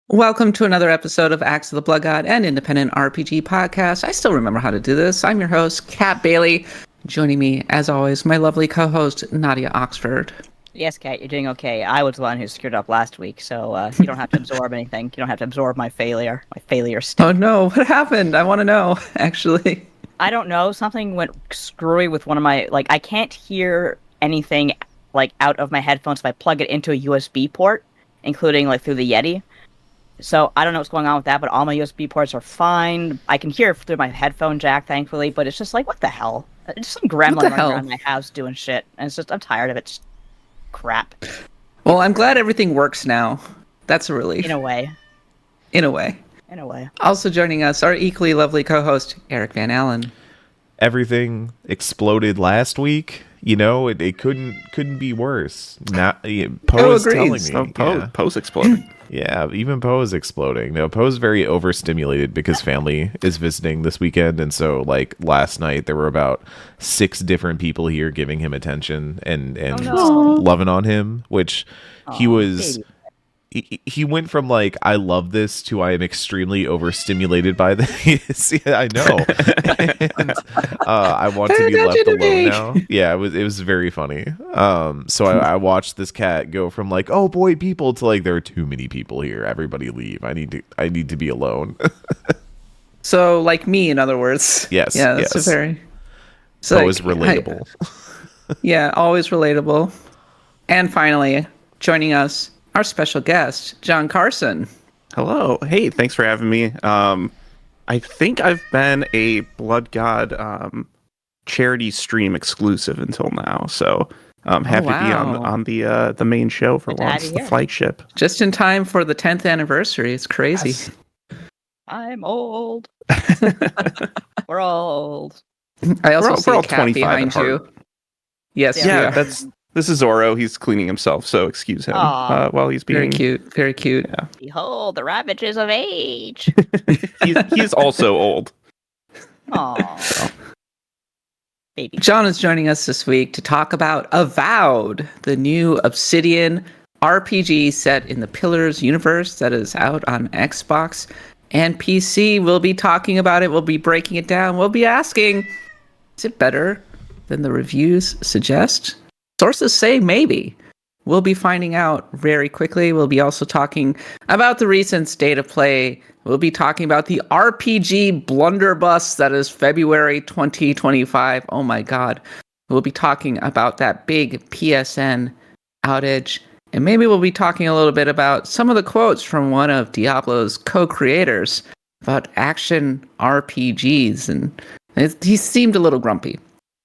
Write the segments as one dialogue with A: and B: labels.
A: Welcome to another episode of Acts of the Blood God, an independent RPG podcast. I still remember how to do this. I'm your host, Kat Bailey. Joining me, as always, my lovely co-host, Nadia Oxford.
B: Yes, Kat, you're doing okay. I was the one who screwed up last week, so you don't have to absorb anything. You don't have to absorb my failure stick.
A: Oh no, what happened? I want to know, actually.
B: I don't know. Something went screwy with one of my, I can't hear anything, out of my headphones if I plug it into a USB port, including, through the Yeti. So I don't know what's going on with that, but all my USB ports are fine. I can hear it through my headphone jack, thankfully, but it's just what the hell? It's some gremlin running around my house doing shit, and it's just, I'm tired of it. Just crap.
A: Well, I'm glad everything works now. That's a relief.
B: In a way.
A: Also joining us, our equally lovely co-host, Eric Van Allen.
C: Everything exploded last week. You know, it couldn't be worse. Not Poe is telling me.
D: Poe's exploding.
C: Yeah, even Poe is exploding. No, Poe's very overstimulated because family is visiting this weekend, and so last night there were about 6 different people here giving him attention and loving on him, which he was.
B: Baby.
C: He went from I love this to I am extremely overstimulated by this. Yeah, I know. And, I want to be left alone now. Yeah, it was very funny. So I watched this cat go from oh boy people to there are too many people here. Everybody leave. I need to be alone.
A: So me, in other words.
C: Yes.
A: Yeah, that's
C: yes.
A: a very.
C: So always relatable.
A: Yeah, always relatable. And finally, joining us, our special guest, John Carson.
D: Hello. Hey, thanks for having me. I think I've been a Blood God charity stream exclusive until now, so I'm happy to be on the main show for once, the flagship.
A: Just in time for the 10th anniversary. It's crazy.
B: Yes. I'm old. We're all old.
A: I also see
D: we're
A: a
D: all
A: cat
D: 25
A: behind
D: at heart.
A: you. Yes,
D: Yeah,
A: we are.
D: this is Zoro. He's cleaning himself, so excuse him while he's being
A: very cute. Very cute.
D: Yeah.
B: Behold, the ravages of age.
D: he's also old.
B: Aww. Baby.
A: John is joining us this week to talk about Avowed, the new Obsidian RPG set in the Pillars universe that is out on Xbox and PC. We'll be talking about it. We'll be breaking it down. We'll be asking, is it better than the reviews suggest? Sources say maybe. We'll be finding out very quickly. We'll be also talking about the recent state of play. We'll be talking about the RPG blunderbuss that is February 2025. Oh my God. We'll be talking about that big PSN outage. And maybe we'll be talking a little bit about some of the quotes from one of Diablo's co-creators about action RPGs. And he seemed a little grumpy.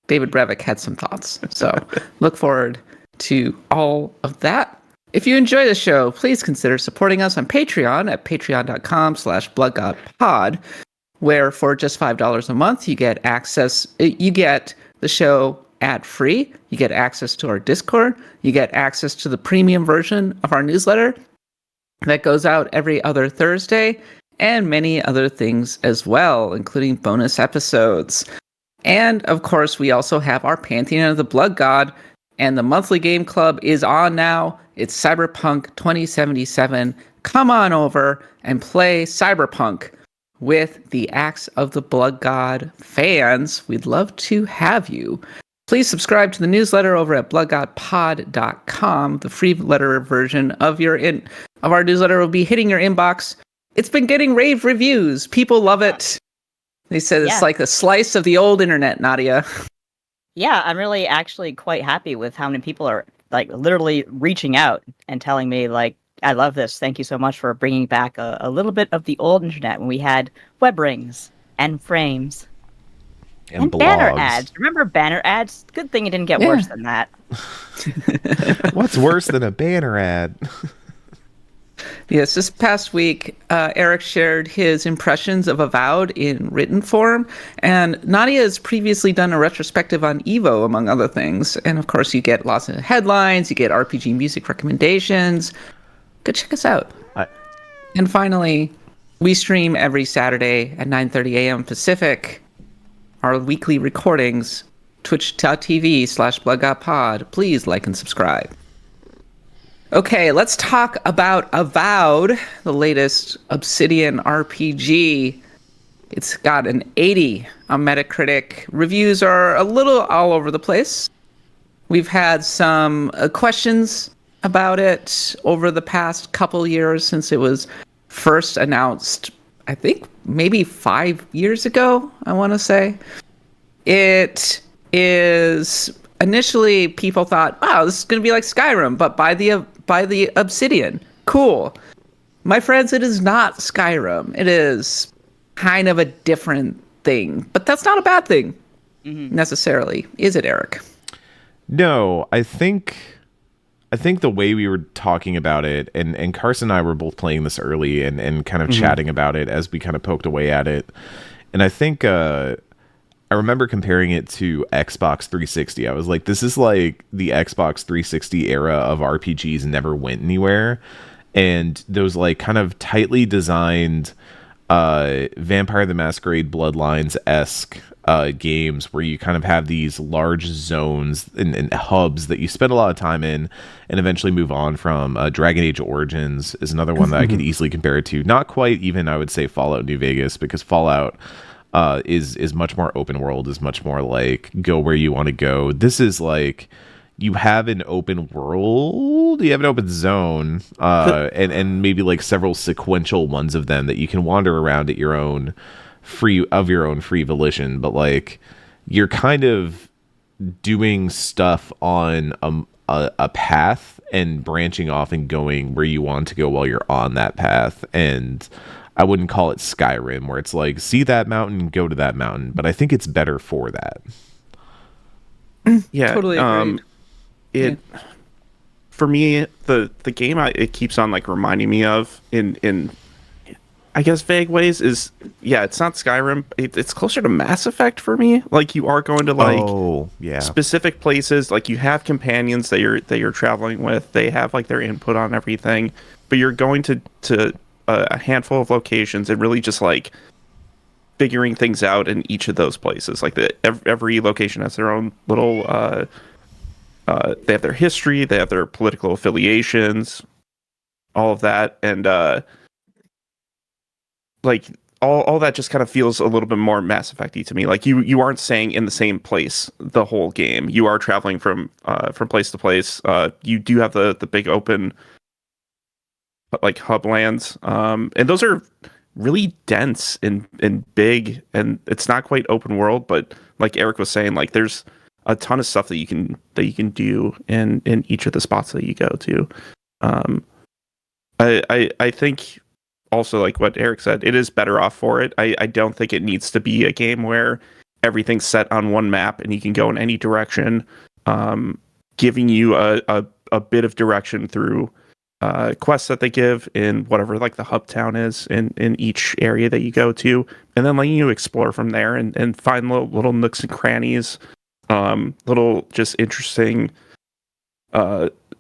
A: David Brevik had some thoughts. So look forward to all of that. If you enjoy the show, please consider supporting us on Patreon at patreon.com/bloodgodpod, where for just $5 a month, you get the show ad-free, you get access to our Discord, you get access to the premium version of our newsletter that goes out every other Thursday, and many other things as well, including bonus episodes. And, of course, we also have our Pantheon of the Blood God, and the monthly game club is on now. It's Cyberpunk 2077. Come on over and play Cyberpunk with the Acts of the Blood God fans. We'd love to have you. Please subscribe to the newsletter over at bloodgodpod.com. The free letter version of our newsletter will be hitting your inbox. It's been getting rave reviews. People love it. They said it's like a slice of the old internet, Nadia.
B: Yeah, I'm really actually quite happy with how many people are literally reaching out and telling me I love this. Thank you so much for bringing back a little bit of the old internet when we had web rings and frames and banner ads. Remember banner ads? Good thing it didn't get worse than that.
C: What's worse than a banner ad?
A: Yes, this past week, Eric shared his impressions of Avowed in written form, and Nadia has previously done a retrospective on Evo, among other things. And of course, you get lots of headlines, you get RPG music recommendations. Go check us out. And finally, we stream every Saturday at 9:30 a.m. Pacific. Our weekly recordings, twitch.tv/bloodgodpod. Please like and subscribe. Okay, let's talk about Avowed, the latest Obsidian RPG. It's got an 80 on Metacritic. Reviews are a little all over the place. We've had some questions about it over the past couple years since it was first announced, I think maybe 5 years ago, I want to say. It is initially people thought, wow, this is going to be like Skyrim, but by the Obsidian. Cool. My friends, it is not Skyrim. It is kind of a different thing, but that's not a bad thing necessarily, is it, Eric?
C: No, I think the way we were talking about it, and Carson and I were both playing this early and kind of chatting about it as we kind of poked away at it. And I think I remember comparing it to Xbox 360. I was like, this is like the Xbox 360 era of RPGs never went anywhere. And those like kind of tightly designed Vampire the Masquerade Bloodlines-esque games where you kind of have these large zones and hubs that you spend a lot of time in and eventually move on from. Dragon Age Origins is another one that I could easily compare it to. Not quite even, I would say, Fallout New Vegas, because Fallout is much more open world, is much more like go where you want to go. This is like you have an open world, you have an open zone, and maybe like several sequential ones of them that you can wander around at your own free volition, but like you're kind of doing stuff on a path and branching off and going where you want to go while you're on that path. And I wouldn't call it Skyrim, where it's like, see that mountain, go to that mountain. But I think it's better for that.
D: Yeah,
A: Totally agreed.
D: For me, the game it keeps on like reminding me of in I guess vague ways is, it's not Skyrim. It's closer to Mass Effect for me. Like you are going to like specific places. Like you have companions that you're traveling with. They have like their input on everything, but you're going to a handful of locations and really just like figuring things out in each of those places. Like every location has their own little they have their history, they have their political affiliations, all of that, and like all that just kind of feels a little bit more Mass Effect-y to me. Like you aren't staying in the same place the whole game. You are traveling from place to place. You do have the big open like hub lands, and those are really dense and big, and it's not quite open world, but like Eric was saying, like there's a ton of stuff that you can do in each of the spots that you go to. I think also, like what Eric said, it is better off for it. I don't think it needs to be a game where everything's set on one map and you can go in any direction, giving you a bit of direction through quests that they give in whatever like the hub town is in each area that you go to, and then letting you explore from there and find little nooks and crannies, little just interesting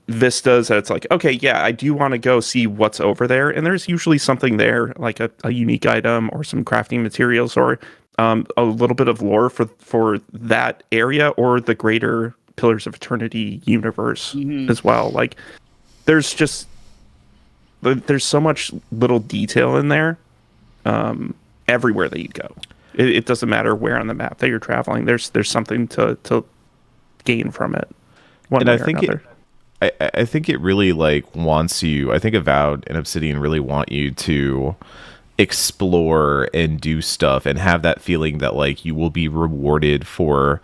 D: vistas that it's like, okay, yeah, I do want to go see what's over there, and there's usually something there, like a unique item or some crafting materials or a little bit of lore for that area or the greater Pillars of Eternity universe as well. Like there's so much little detail in there everywhere that you go. It doesn't matter where on the map that you're traveling. There's something to gain from it.
C: And I think I think it really like wants you. I think Avowed and Obsidian really want you to explore and do stuff and have that feeling that like you will be rewarded for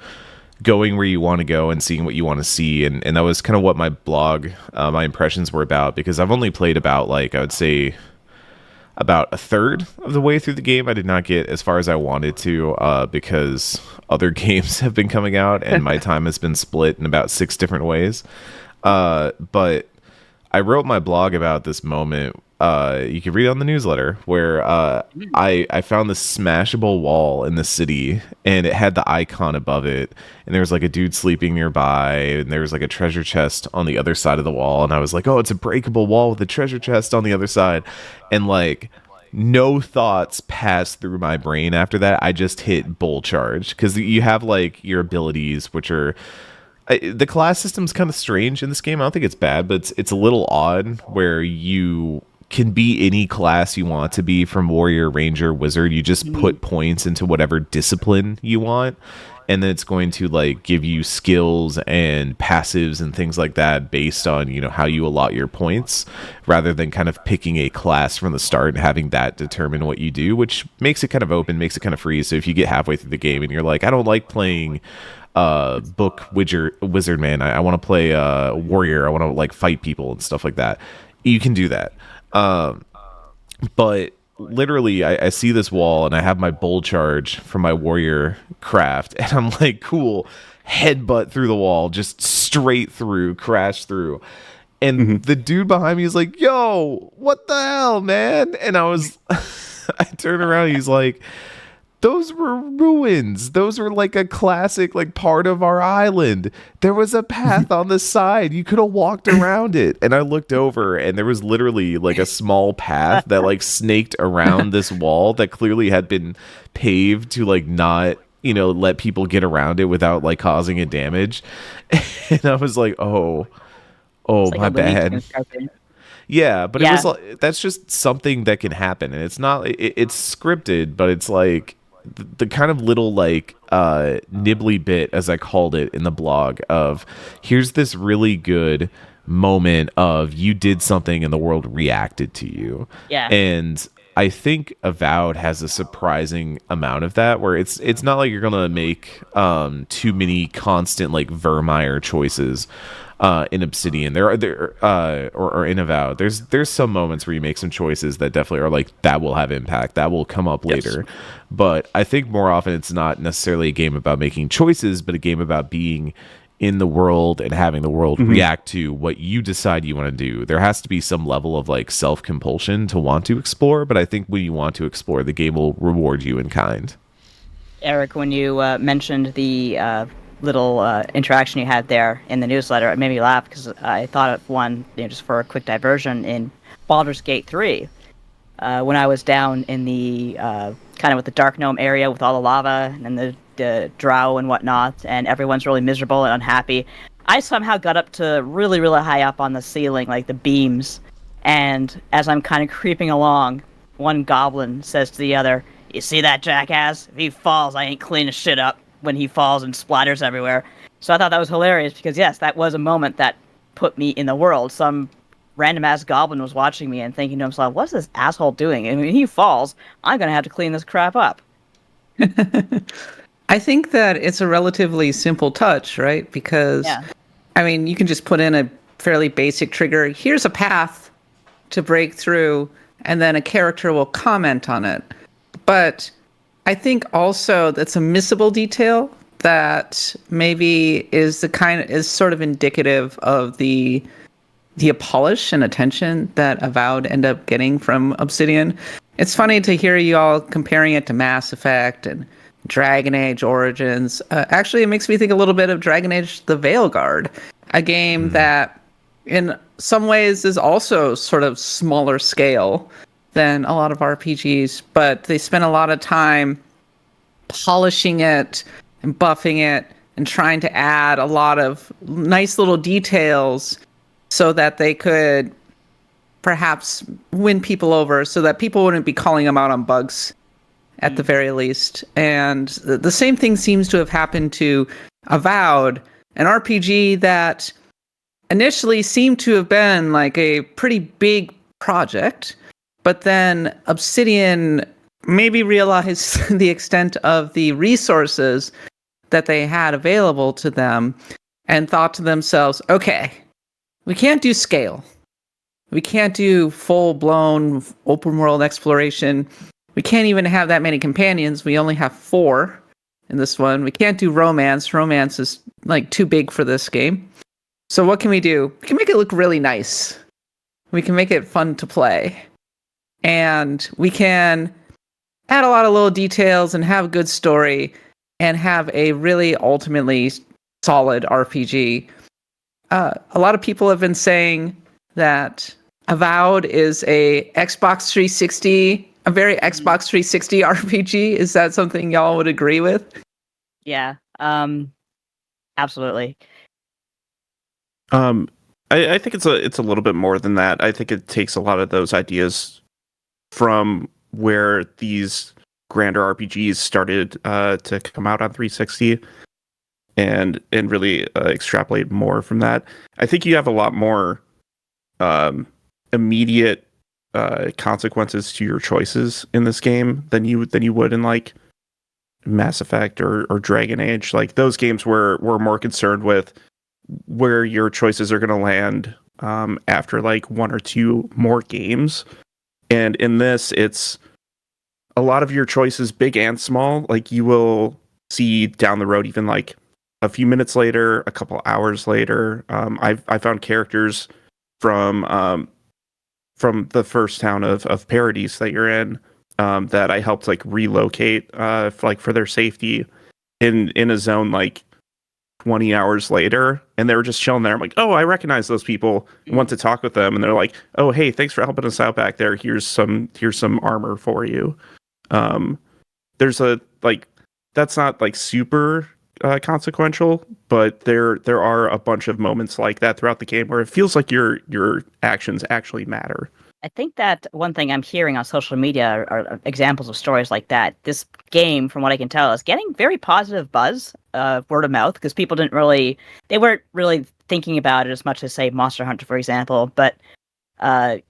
C: going where you want to go and seeing what you want to see. And that was kind of what my blog, my impressions were about, because I've only played about like, I would say about a third of the way through the game. I did not get as far as I wanted to because other games have been coming out and my time has been split in about 6 different ways. But I wrote my blog about this moment. You can read it on the newsletter, where I found this smashable wall in the city, and it had the icon above it, and there was like a dude sleeping nearby, and there was like a treasure chest on the other side of the wall, and I was like, oh, it's a breakable wall with a treasure chest on the other side, and like no thoughts passed through my brain after that. I just hit bull charge, because you have like your abilities, which are The class system's kind of strange in this game. I don't think it's bad, but it's a little odd where you can be any class you want to be, from warrior, ranger, wizard. You just put points into whatever discipline you want, and then it's going to like give you skills and passives and things like that based on, you know, how you allot your points, rather than kind of picking a class from the start and having that determine what you do, which makes it kind of open, makes it kind of free. So if you get halfway through the game and you're like, I don't like playing book wizard man, I want to play warrior, I want to like fight people and stuff like that, you can do that. But literally I see this wall and I have my bull charge from my warrior craft, and I'm like, cool, headbutt through the wall, just straight through, crash through. And the dude behind me is like, yo, what the hell, man? And I was I turn around and he's like, those were ruins. Those were like a classic, like part of our island. There was a path on the side. You could have walked around it. And I looked over and there was literally like a small path that like snaked around this wall that clearly had been paved to like not, you know, let people get around it without like causing a damage. And I was like, oh,
B: Like
C: my bad. Yeah, but
B: Yeah.
C: it was like, that's just something that can happen, and it's not, it's scripted, but it's like the kind of little like nibbly bit, as I called it in the blog, of here's this really good moment of you did something and the world reacted to you.
B: Yeah.
C: And I think Avowed has a surprising amount of that, where it's not like you're gonna make too many constant like Vermeer choices in Obsidian. There or in Avowed. There's some moments where you make some choices that definitely are like, that will have impact, that will come up later. But I think more often it's not necessarily a game about making choices, but a game about being in the world and having the world react to what you decide you want to do. There has to be some level of like self-compulsion to want to explore, but I think when you want to explore, the game will reward you in kind.
B: Eric, when you mentioned the little interaction you had there in the newsletter, it made me laugh because I thought of one, you know, just for a quick diversion, in Baldur's Gate 3, when I was down in the kind of with the Dark Gnome area with all the lava and the drow and whatnot, and everyone's really miserable and unhappy. I somehow got up to really, really high up on the ceiling, like the beams, and as I'm kind of creeping along, one goblin says to the other, "You see that jackass? If he falls, I ain't cleaning shit up," when he falls and splatters everywhere. So I thought that was hilarious because, yes, that was a moment that put me in the world. Some random-ass goblin was watching me and thinking to himself, what's this asshole doing? And when he falls, I'm going to have to clean this crap up.
A: I think that it's a relatively simple touch, right? Because, I mean, you can just put in a fairly basic trigger. Here's a path to break through, and then a character will comment on it. But I think also that's a missable detail that maybe is sort of indicative of the polish and attention that Avowed end up getting from Obsidian. It's funny to hear you all comparing it to Mass Effect and Dragon Age Origins. Actually, it makes me think a little bit of Dragon Age The Veilguard, a game that in some ways is also sort of smaller scale than a lot of RPGs, but they spent a lot of time polishing it and buffing it and trying to add a lot of nice little details so that they could perhaps win people over, so that people wouldn't be calling them out on bugs at the very least. And the same thing seems to have happened to Avowed, an RPG that initially seemed to have been like a pretty big project, but then Obsidian maybe realized the extent of the resources that they had available to them and thought to themselves, okay, we can't do scale. We can't do full-blown open world exploration. We can't even have that many companions. We only have 4 in this one. We can't do romance. Romance is like too big for this game. So what can we do? We can make it look really nice. We can make it fun to play. And we can add a lot of little details and have a good story and have a really ultimately solid RPG. A lot of people have been saying that Avowed is a Xbox 360, a very Xbox 360 RPG. Is that something y'all would agree with?
B: Yeah, absolutely.
D: I think it's a little bit more than that. I think it takes a lot of those ideas from where these grander RPGs started to come out on 360 and really extrapolate more from that. I think you have a lot more immediate consequences to your choices in this game than you would in like Mass Effect or Dragon Age. Like those games were more concerned with where your choices are going to land after like one or two more games. And in this, it's a lot of your choices, big and small, like you will see down the road, even like a few minutes later, a couple hours later. I found characters from the first town of Paradise that you're in that I helped like relocate for their safety in a zone like 20 hours later, and they were just chilling there. I'm like, oh, I recognize those people. I want to talk with them, and they're like, oh, hey, thanks for helping us out back there. Here's some armor for you. There's a like that's not like super consequential, but there are a bunch of moments like that throughout the game where it feels like your actions actually matter.
B: I think that one thing I'm hearing on social media are examples of stories like that. This game, from what I can tell, is getting very positive buzz, word of mouth, because people they weren't really thinking about it as much as, say, Monster Hunter, for example. But, when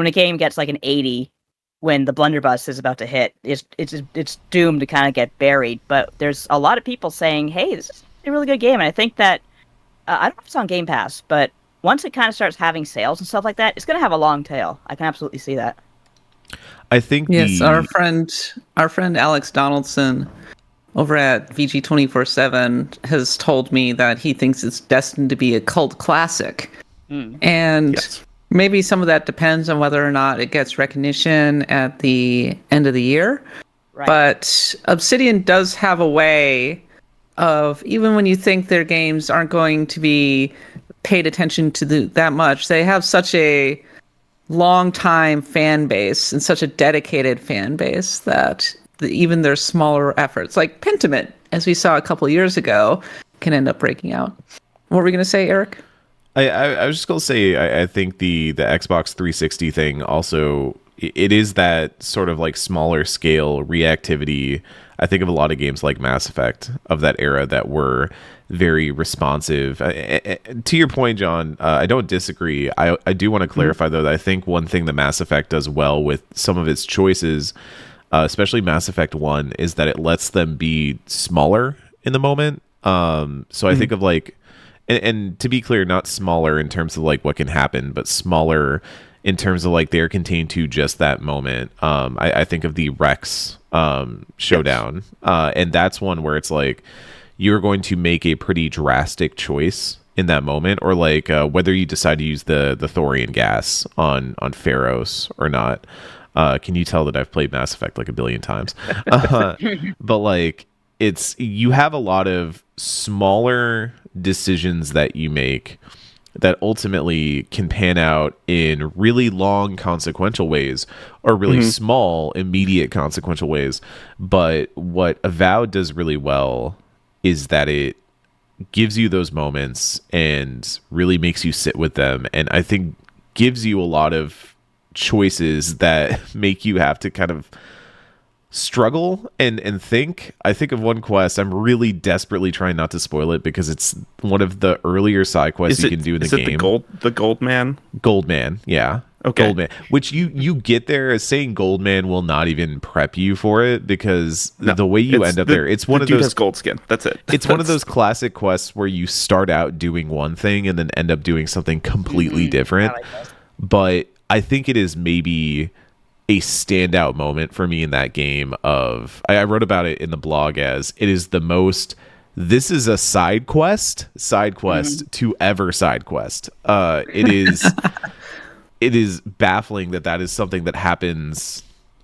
B: a game gets like an 80, when the blunderbuss is about to hit, it's doomed to kind of get buried. But there's a lot of people saying, hey, this is a really good game. And I think that, I don't know if it's on Game Pass, but once it kind of starts having sales and stuff like that, it's going to have a long tail. I can absolutely see that.
C: I think
A: yes, our friend Alex Donaldson over at VG 24/7 has told me that he thinks it's destined to be a cult classic. And
D: Yes.
A: maybe some of that depends on whether or not it gets recognition at the end of the year.
B: Right.
A: But Obsidian does have a way of, even when you think their games aren't going to be paid attention to that much, they have such a long time fan base and such a dedicated fan base that even their smaller efforts, like Pentiment, as we saw a couple years ago, can end up breaking out. What were we going to say, Eric?
C: I was just going to say, I think the Xbox 360 thing also, it is that sort of like smaller scale reactivity. I think of a lot of games like Mass Effect of that era that were very responsive. To your point, John, I don't disagree. I do want to clarify, though, that I think one thing that Mass Effect does well with some of its choices, especially Mass Effect 1, is that it lets them be smaller in the moment. So I think of like, and to be clear, not smaller in terms of like what can happen, but smaller in terms of like they're contained to just that moment. I think of the Rex showdown, and that's one where it's like you're going to make a pretty drastic choice in that moment, or like whether you decide to use the thorium gas on Pharos or not. Can you tell that I've played Mass Effect like a billion times? But like you have a lot of smaller decisions that you make that ultimately can pan out in really long consequential ways or really small immediate consequential ways. But what Avowed does really well is that it gives you those moments and really makes you sit with them, and I think gives you a lot of choices that make you have to kind of struggle and think. I think of one quest. I'm really desperately trying not to spoil it because it's one of the earlier side quests you can do in the game.
D: Is it the Gold Man?
C: Gold Man, yeah.
D: Okay.
C: Gold Man, which you get there as saying Gold Man will not even prep you for it because the way you end up there, it's one of those
D: has gold skin. That's it.
C: It's one of those classic quests where you start out doing one thing and then end up doing something completely different. But I think it is maybe a standout moment for me in that game. I wrote about it in the blog as it is the most. This is a side quest to ever side quest. It is. It is baffling that is something that happens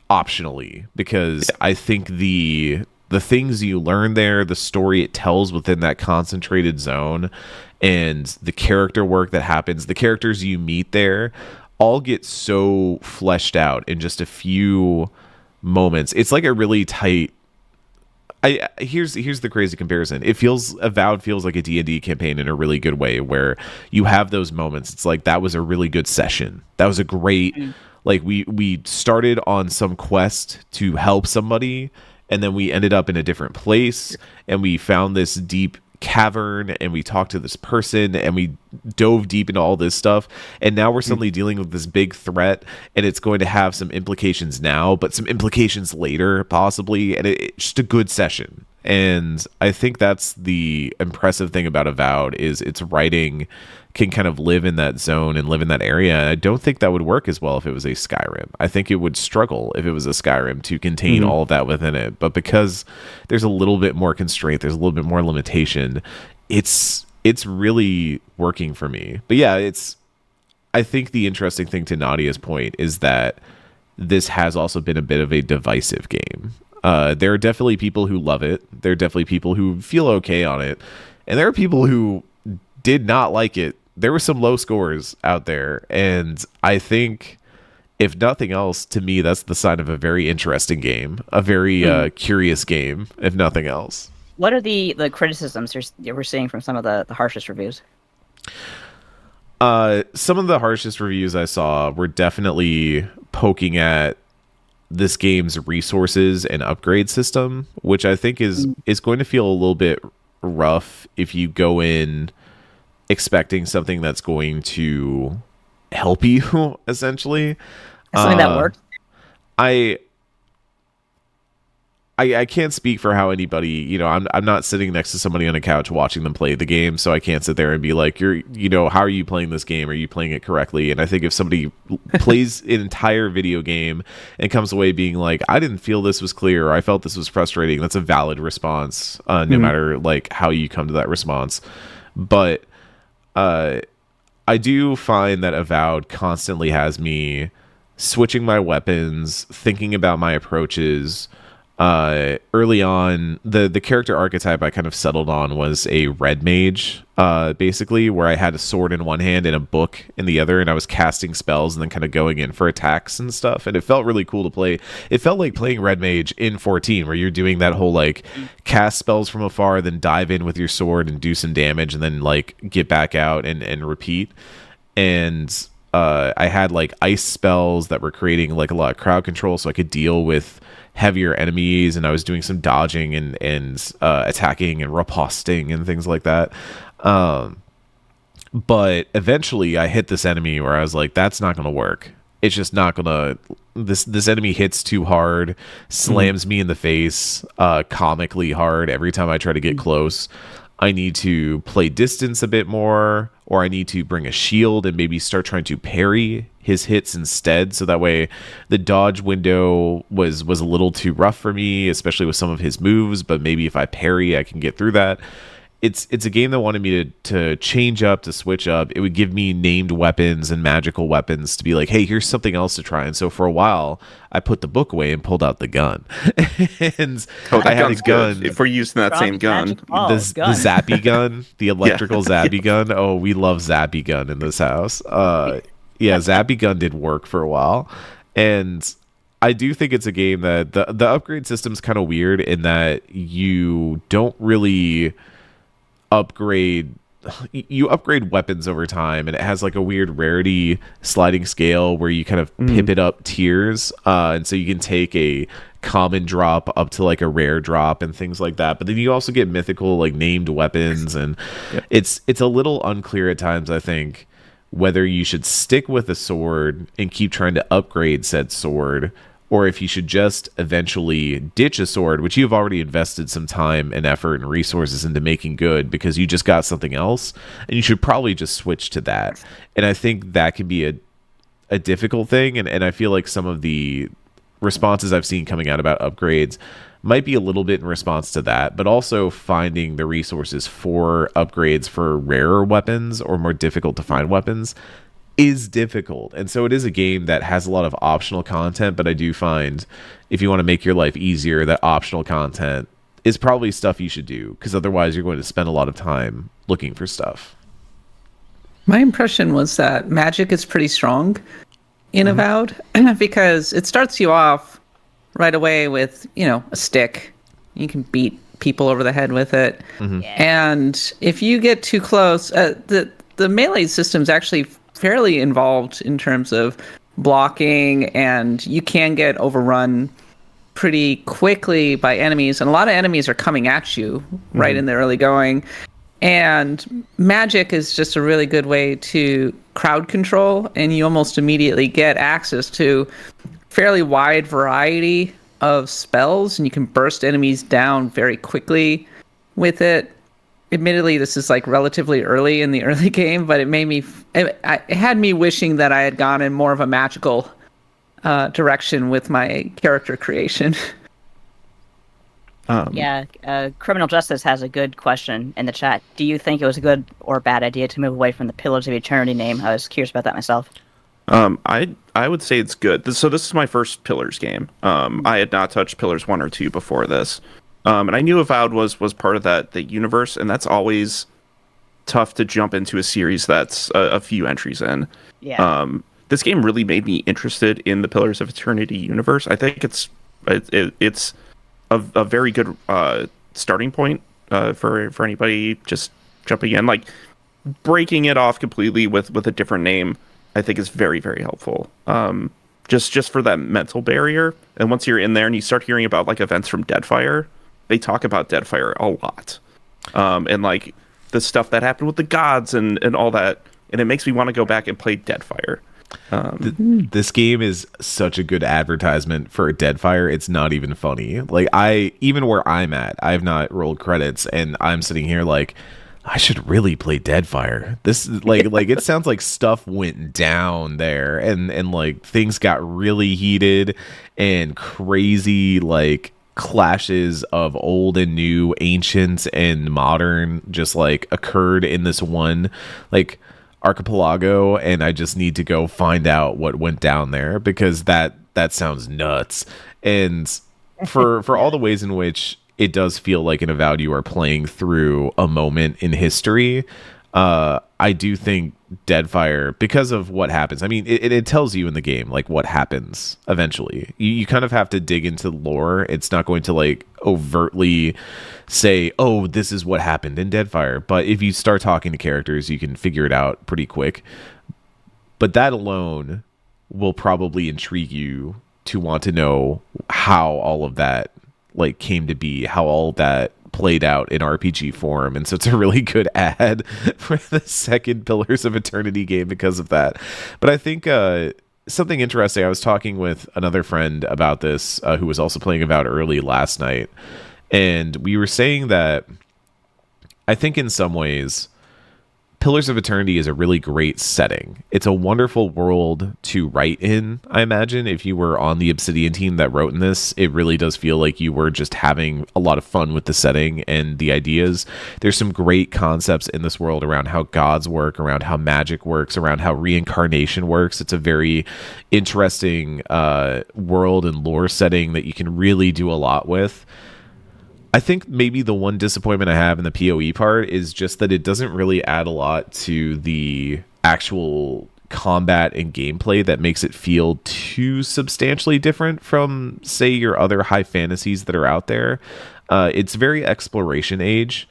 C: optionally, because I think the things you learn there, the story it tells within that concentrated zone, and the character work that happens, the characters you meet there, all get so fleshed out in just a few moments. It's like a really tight. Here's the crazy comparison. Avowed feels like a D&D campaign in a really good way, where you have those moments. It's like, that was a really good session. That was a great, like, we started on some quest to help somebody, and then we ended up in a different place, and we found this deep cavern, and we talked to this person, and we dove deep into all this stuff, and now we're suddenly dealing with this big threat, and it's going to have some implications now, but some implications later possibly, and it's just a good session. And I think that's the impressive thing about Avowed, is its writing can kind of live in that zone and live in that area. I don't think that would work as well if it was a Skyrim. I think it would struggle if it was a Skyrim to contain all of that within it. But because there's a little bit more constraint, there's a little bit more limitation, it's really working for me. But yeah, I think the interesting thing, to Nadia's point, is that this has also been a bit of a divisive game. There are definitely people who love it. There are definitely people who feel okay on it. And there are people who did not like it. There were some low scores out there. And I think, if nothing else, to me, that's the sign of a very interesting game. A very curious game, if nothing else.
B: What are the criticisms we're seeing from some of the harshest reviews?
C: Some of the harshest reviews I saw were definitely poking at this game's resources and upgrade system, which I think is going to feel a little bit rough if you go in expecting something that's going to help you, essentially.
B: Something that works.
C: I can't speak for how anybody, you know, I'm not sitting next to somebody on a couch watching them play the game, so I can't sit there and be like, how are you playing this game? Are you playing it correctly? And I think if somebody plays an entire video game and comes away being like, I didn't feel this was clear, or I felt this was frustrating, that's a valid response, no matter like how you come to that response. But I do find that Avowed constantly has me switching my weapons, thinking about my approaches. Early on, the character archetype I kind of settled on was a red mage, basically, where I had a sword in one hand and a book in the other, and I was casting spells and then kind of going in for attacks and stuff, and it felt really cool to play. It felt like playing red mage in 14, where you're doing that whole like cast spells from afar, then dive in with your sword and do some damage, and then like get back out and repeat. And I had like ice spells that were creating like a lot of crowd control, so I could deal with heavier enemies, and I was doing some dodging and attacking and riposting and things like that. But eventually I hit this enemy where I was like, that's not going to work. It's just not going to... This enemy hits too hard, slams me in the face comically hard every time I try to get close. I need to play distance a bit more, or I need to bring a shield and maybe start trying to parry his hits instead, so that way the dodge window was a little too rough for me, especially with some of his moves, but maybe if I parry I can get through that. It's a game that wanted me to change up, to switch up. It would give me named weapons and magical weapons to be like, hey, here's something else to try. And so for a while I put the book away and pulled out the gun. And I had a gun.
D: If we're using that same gun.
C: The zappy gun, the electrical zappy gun. Oh, we love zappy gun in this house. Yeah, zappy gun did work for a while. And I do think it's a game that the upgrade system's kind of weird in that you don't really you upgrade weapons over time, and it has like a weird rarity sliding scale where you kind of pip it up tiers, and so you can take a common drop up to like a rare drop and things like that, but then you also get mythical like named weapons, and it's a little unclear at times, I think, whether you should stick with a sword and keep trying to upgrade said sword, or if you should just eventually ditch a sword, which you've already invested some time and effort and resources into making good because you just got something else, and you should probably just switch to that. And I think that can be a difficult thing, and I feel like some of the responses I've seen coming out about upgrades might be a little bit in response to that, but also finding the resources for upgrades for rarer weapons or more difficult to find weapons is difficult. And so it is a game that has a lot of optional content, but I do find if you want to make your life easier, that optional content is probably stuff you should do, because otherwise you're going to spend a lot of time looking for stuff.
A: My impression was that magic is pretty strong in Avowed because it starts you off right away with, a stick You can beat people over the head with it.
C: Mhm.
B: Yeah.
A: And if you get too close, the melee system is actually fairly involved in terms of blocking, and you can get overrun pretty quickly by enemies. And a lot of enemies are coming at you right in the early going. And magic is just a really good way to crowd control, and you almost immediately get access to fairly wide variety of spells, and you can burst enemies down very quickly with it. Admittedly, this is like relatively early in the early game, but it made me, it had me wishing that I had gone in more of a magical direction with my character creation.
B: Criminal Justice has a good question in the chat. Do you think it was a good or bad idea to move away from the Pillars of Eternity name? I was curious about that myself.
D: I would say it's good. So this is my first Pillars game. I had not touched Pillars 1 or 2 before this. And I knew Avowed was part of the universe, and that's always tough to jump into a series that's a few entries in.
B: Yeah.
D: This game really made me interested in the Pillars of Eternity universe. I think it's a very good starting point for anybody just jumping in. Like, breaking it off completely with a different name, I think is very, very helpful. Just for that mental barrier. And once you're in there and you start hearing about like events from Deadfire, they talk about Deadfire a lot. And like the stuff that happened with the gods and all that. And it makes me want to go back and play Deadfire.
C: This game is such a good advertisement for Deadfire. It's not even funny. Like, even where I'm at, I have not rolled credits, and I'm sitting here like, I should really play Deadfire. This is like it sounds like stuff went down there, and like things got really heated, and crazy like clashes of old and new, ancient and modern just like occurred in this one like archipelago, and I just need to go find out what went down there, because that sounds nuts. And for all the ways in which it does feel like in Avowed you are playing through a moment in history, I do think Deadfire, because of what happens, I mean, it tells you in the game like what happens eventually. You kind of have to dig into the lore. It's not going to like overtly say, oh, this is what happened in Deadfire, but if you start talking to characters, you can figure it out pretty quick. But that alone will probably intrigue you to want to know how all of that like came to be, how all that played out in RPG form. And so it's a really good ad for the second Pillars of Eternity game because of that. But I think something interesting, I was talking with another friend about this who was also playing Avowed early last night, and we were saying that I think in some ways Pillars of Eternity is a really great setting. It's a wonderful world to write in, I imagine. If you were on the Obsidian team that wrote in this, it really does feel like you were just having a lot of fun with the setting and the ideas. There's some great concepts in this world around how gods work, around how magic works, around how reincarnation works. It's a very interesting world and lore setting that you can really do a lot with. I think maybe the one disappointment I have in the PoE part is just that it doesn't really add a lot to the actual combat and gameplay that makes it feel too substantially different from, say, your other high fantasies that are out there. It's very exploration age,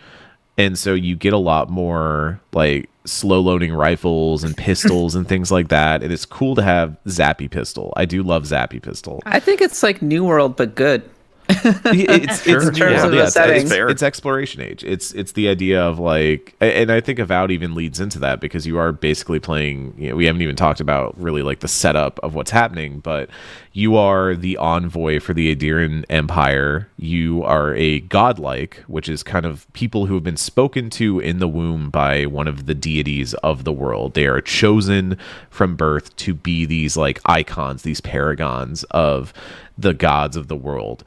C: and so you get a lot more like slow loading rifles and pistols and things like that, and it's cool to have Zappy Pistol. I do love Zappy Pistol.
A: I think it's like New World but good.
C: It's
A: in terms of the setting.
C: It's exploration age. It's the idea of like, and I think Avowed even leads into that, because you are basically playing, you know, we haven't even talked about really like the setup of what's happening, but you are the envoy for the Adirian Empire. You are a godlike, which is kind of people who have been spoken to in the womb by one of the deities of the world. They are chosen from birth to be these like icons, these paragons of the gods of the world.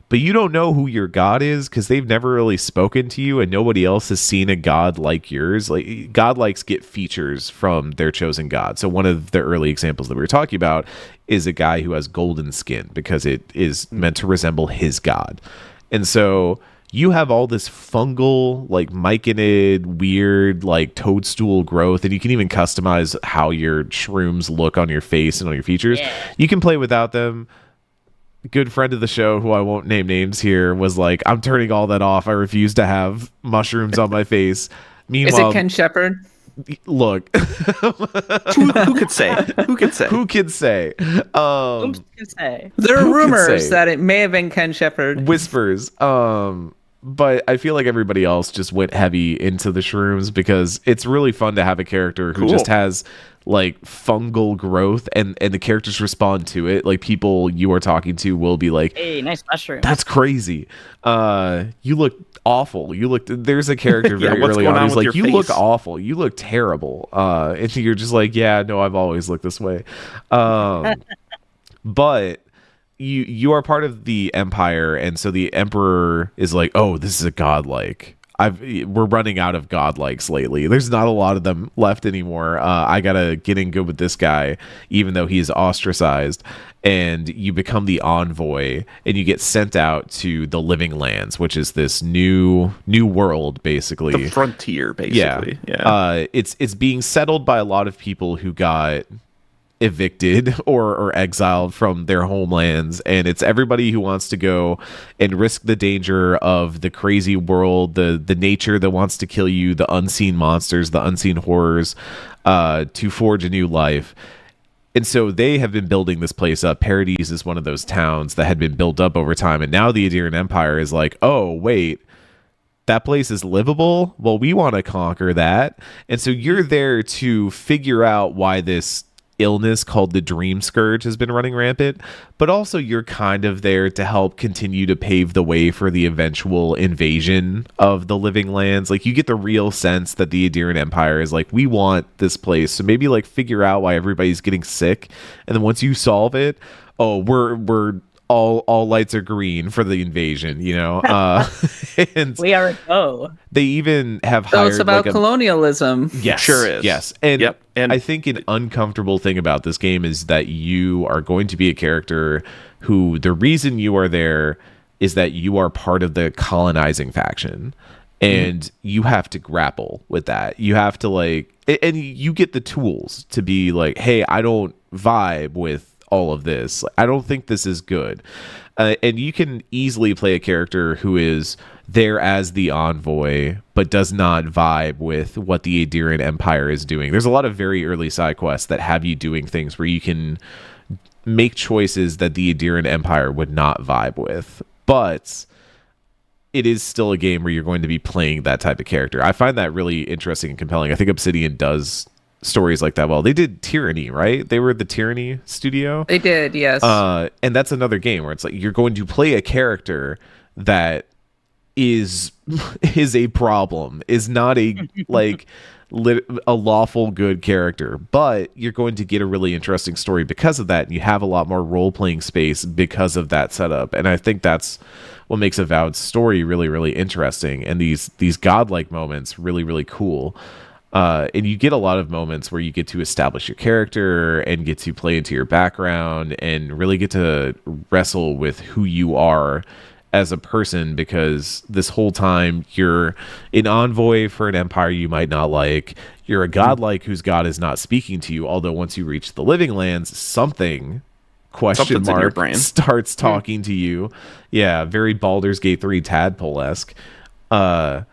C: But you don't know who your god is because they've never really spoken to you, and nobody else has seen a god like yours. Like, godlikes get features from their chosen god. So one of the early examples that we were talking about is a guy who has golden skin because it is meant to resemble his god. And so you have all this fungal, like myconid, weird, like toadstool growth, and you can even customize how your shrooms look on your face and on your features.
B: Yeah.
C: You can play without them. good friend of the show, who I won't name names here, was like, I'm turning all that off. I refuse to have mushrooms on my face. Meanwhile,
A: Is it Ken Shepard?
C: Look,
D: who could say? Who could say?
C: who can say?
B: Who can say?
A: There are
C: who could
A: rumors
C: say?
A: that it may have been Ken Shepard.
C: Whispers. But I feel like everybody else just went heavy into the shrooms because it's really fun to have a character who just has like fungal growth and the characters respond to it. Like people you are talking to will be like,
B: Hey, nice mushroom.
C: that's crazy. You look awful. There's a character very early on who's like, you look awful. You look terrible. And you're just like, yeah, no, I've always looked this way. But you are part of the Empire, and so the Emperor is like, oh, this is a godlike. We're running out of godlikes lately. There's not a lot of them left anymore. I gotta get in good with this guy, even though he's ostracized. And you become the envoy, and you get sent out to the Living Lands, which is this new world, basically.
D: The frontier, basically.
C: Yeah. It's being settled by a lot of people who got evicted or exiled from their homelands, and it's everybody who wants to go and risk the danger of the crazy world, the nature that wants to kill you, the unseen monsters, the unseen horrors, to forge a new life. And so they have been building this place up. Paradise is one of those towns that had been built up over time, and now the Adirian Empire is like, oh wait, that place is livable? Well, we want to conquer that. And so you're there to figure out why this illness called the Dream Scourge has been running rampant, but also you're kind of there to help continue to pave the way for the eventual invasion of the Living Lands. Like, you get the real sense that the Adirian Empire is like, we want this place, so maybe like figure out why everybody's getting sick, and then once you solve it, oh, we're all lights are green for the invasion, you know. And
B: We are a go.
C: they even have
A: So
C: hired
A: it's about
C: like
A: colonialism.
C: Yes,
D: Sure is.
C: Yes, and
D: And
C: I think an uncomfortable thing about this game is that you are going to be a character who the reason you are there is that you are part of the colonizing faction, and you have to grapple with that. You have to and you get the tools to be like, hey, I don't vibe with all of this. I don't think this is good. And you can easily play a character who is there as the envoy, but does not vibe with what the Adirian Empire is doing. There's a lot of very early side quests that have you doing things where you can make choices that the Adirian Empire would not vibe with. But it is still a game where you're going to be playing that type of character. I find that really interesting and compelling. I think Obsidian does stories like that well. They did Tyranny, right? They were the Tyranny studio.
A: They did, yes.
C: And that's another game where it's like you're going to play a character that is a problem, is not a a lawful good character, but you're going to get a really interesting story because of that, and you have a lot more role-playing space because of that setup. And I think that's what makes Avowed's story really, really interesting, and these godlike moments really, really cool. And you get a lot of moments where you get to establish your character and get to play into your background and really get to wrestle with who you are as a person, because this whole time you're an envoy for an empire you might not like. You're a godlike whose god is not speaking to you, although once you reach the Living Lands, something
D: Something's in your brain.
C: starts talking to you. Yeah, very Baldur's Gate 3 tadpole-esque. And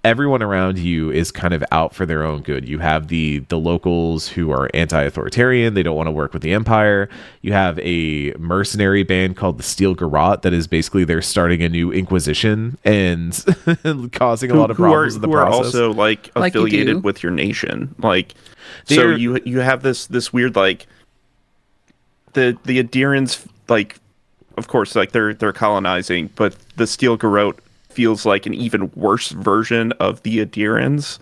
C: everyone around you is kind of out for their own good. You have the locals who are anti-authoritarian. They don't want to work with the Empire. You have a mercenary band called the Steel Garrote that is basically they're starting a new Inquisition and causing a lot of problems in the process.
D: Who are also affiliated with your nation. So you have this weird the Adirians, of course, they're colonizing, but the Steel Garrote feels like an even worse version of the Adirians,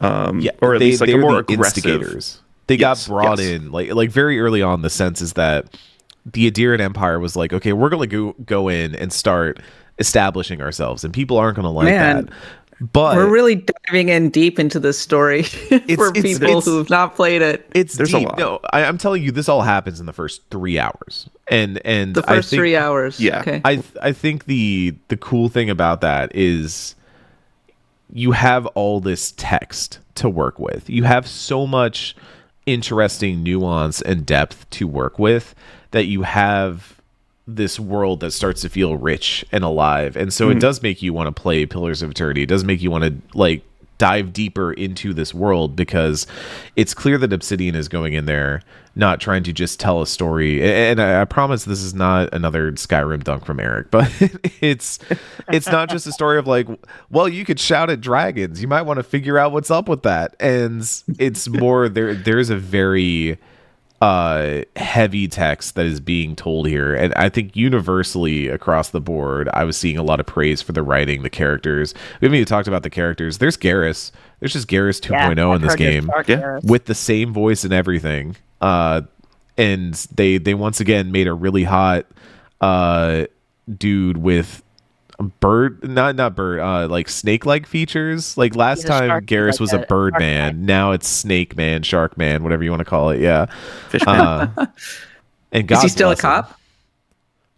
D: or at least a more aggressive. Instigators.
C: They got brought in like very early on. The sense is that the Adirian Empire was like, okay, we're going to go in and start establishing ourselves, and people aren't going to like that. But
A: we're really diving in deep into this story for people who've not played it.
C: There's deep. A lot. No, I'm telling you, this all happens in the first 3 hours, and
A: the first 3 hours.
C: Yeah,
A: okay.
C: I think the cool thing about that is you have all this text to work with. You have so much interesting nuance and depth to work with that you have this world that starts to feel rich and alive. And so it does make you want to play Pillars of Eternity. It does make you want to like dive deeper into this world, because it's clear that Obsidian is going in there not trying to just tell a story. And I promise this is not another Skyrim dunk from Eric, but it's not just a story of like, well, you could shout at dragons, you might want to figure out what's up with that. And it's more there's a very heavy text that is being told here, and I think universally across the board I was seeing a lot of praise for the writing, the characters. We haven't even talked about the characters. There's Garrus. There's just Garrus 2.0 in this game with the same voice and everything, and they once again made a really hot dude with like snake-like features. Like last time Garrus was a bird man, now it's snake man, shark man, whatever you want to call it. Yeah.
D: Fishman.
C: And God
A: is he still a
C: bless him.
A: cop?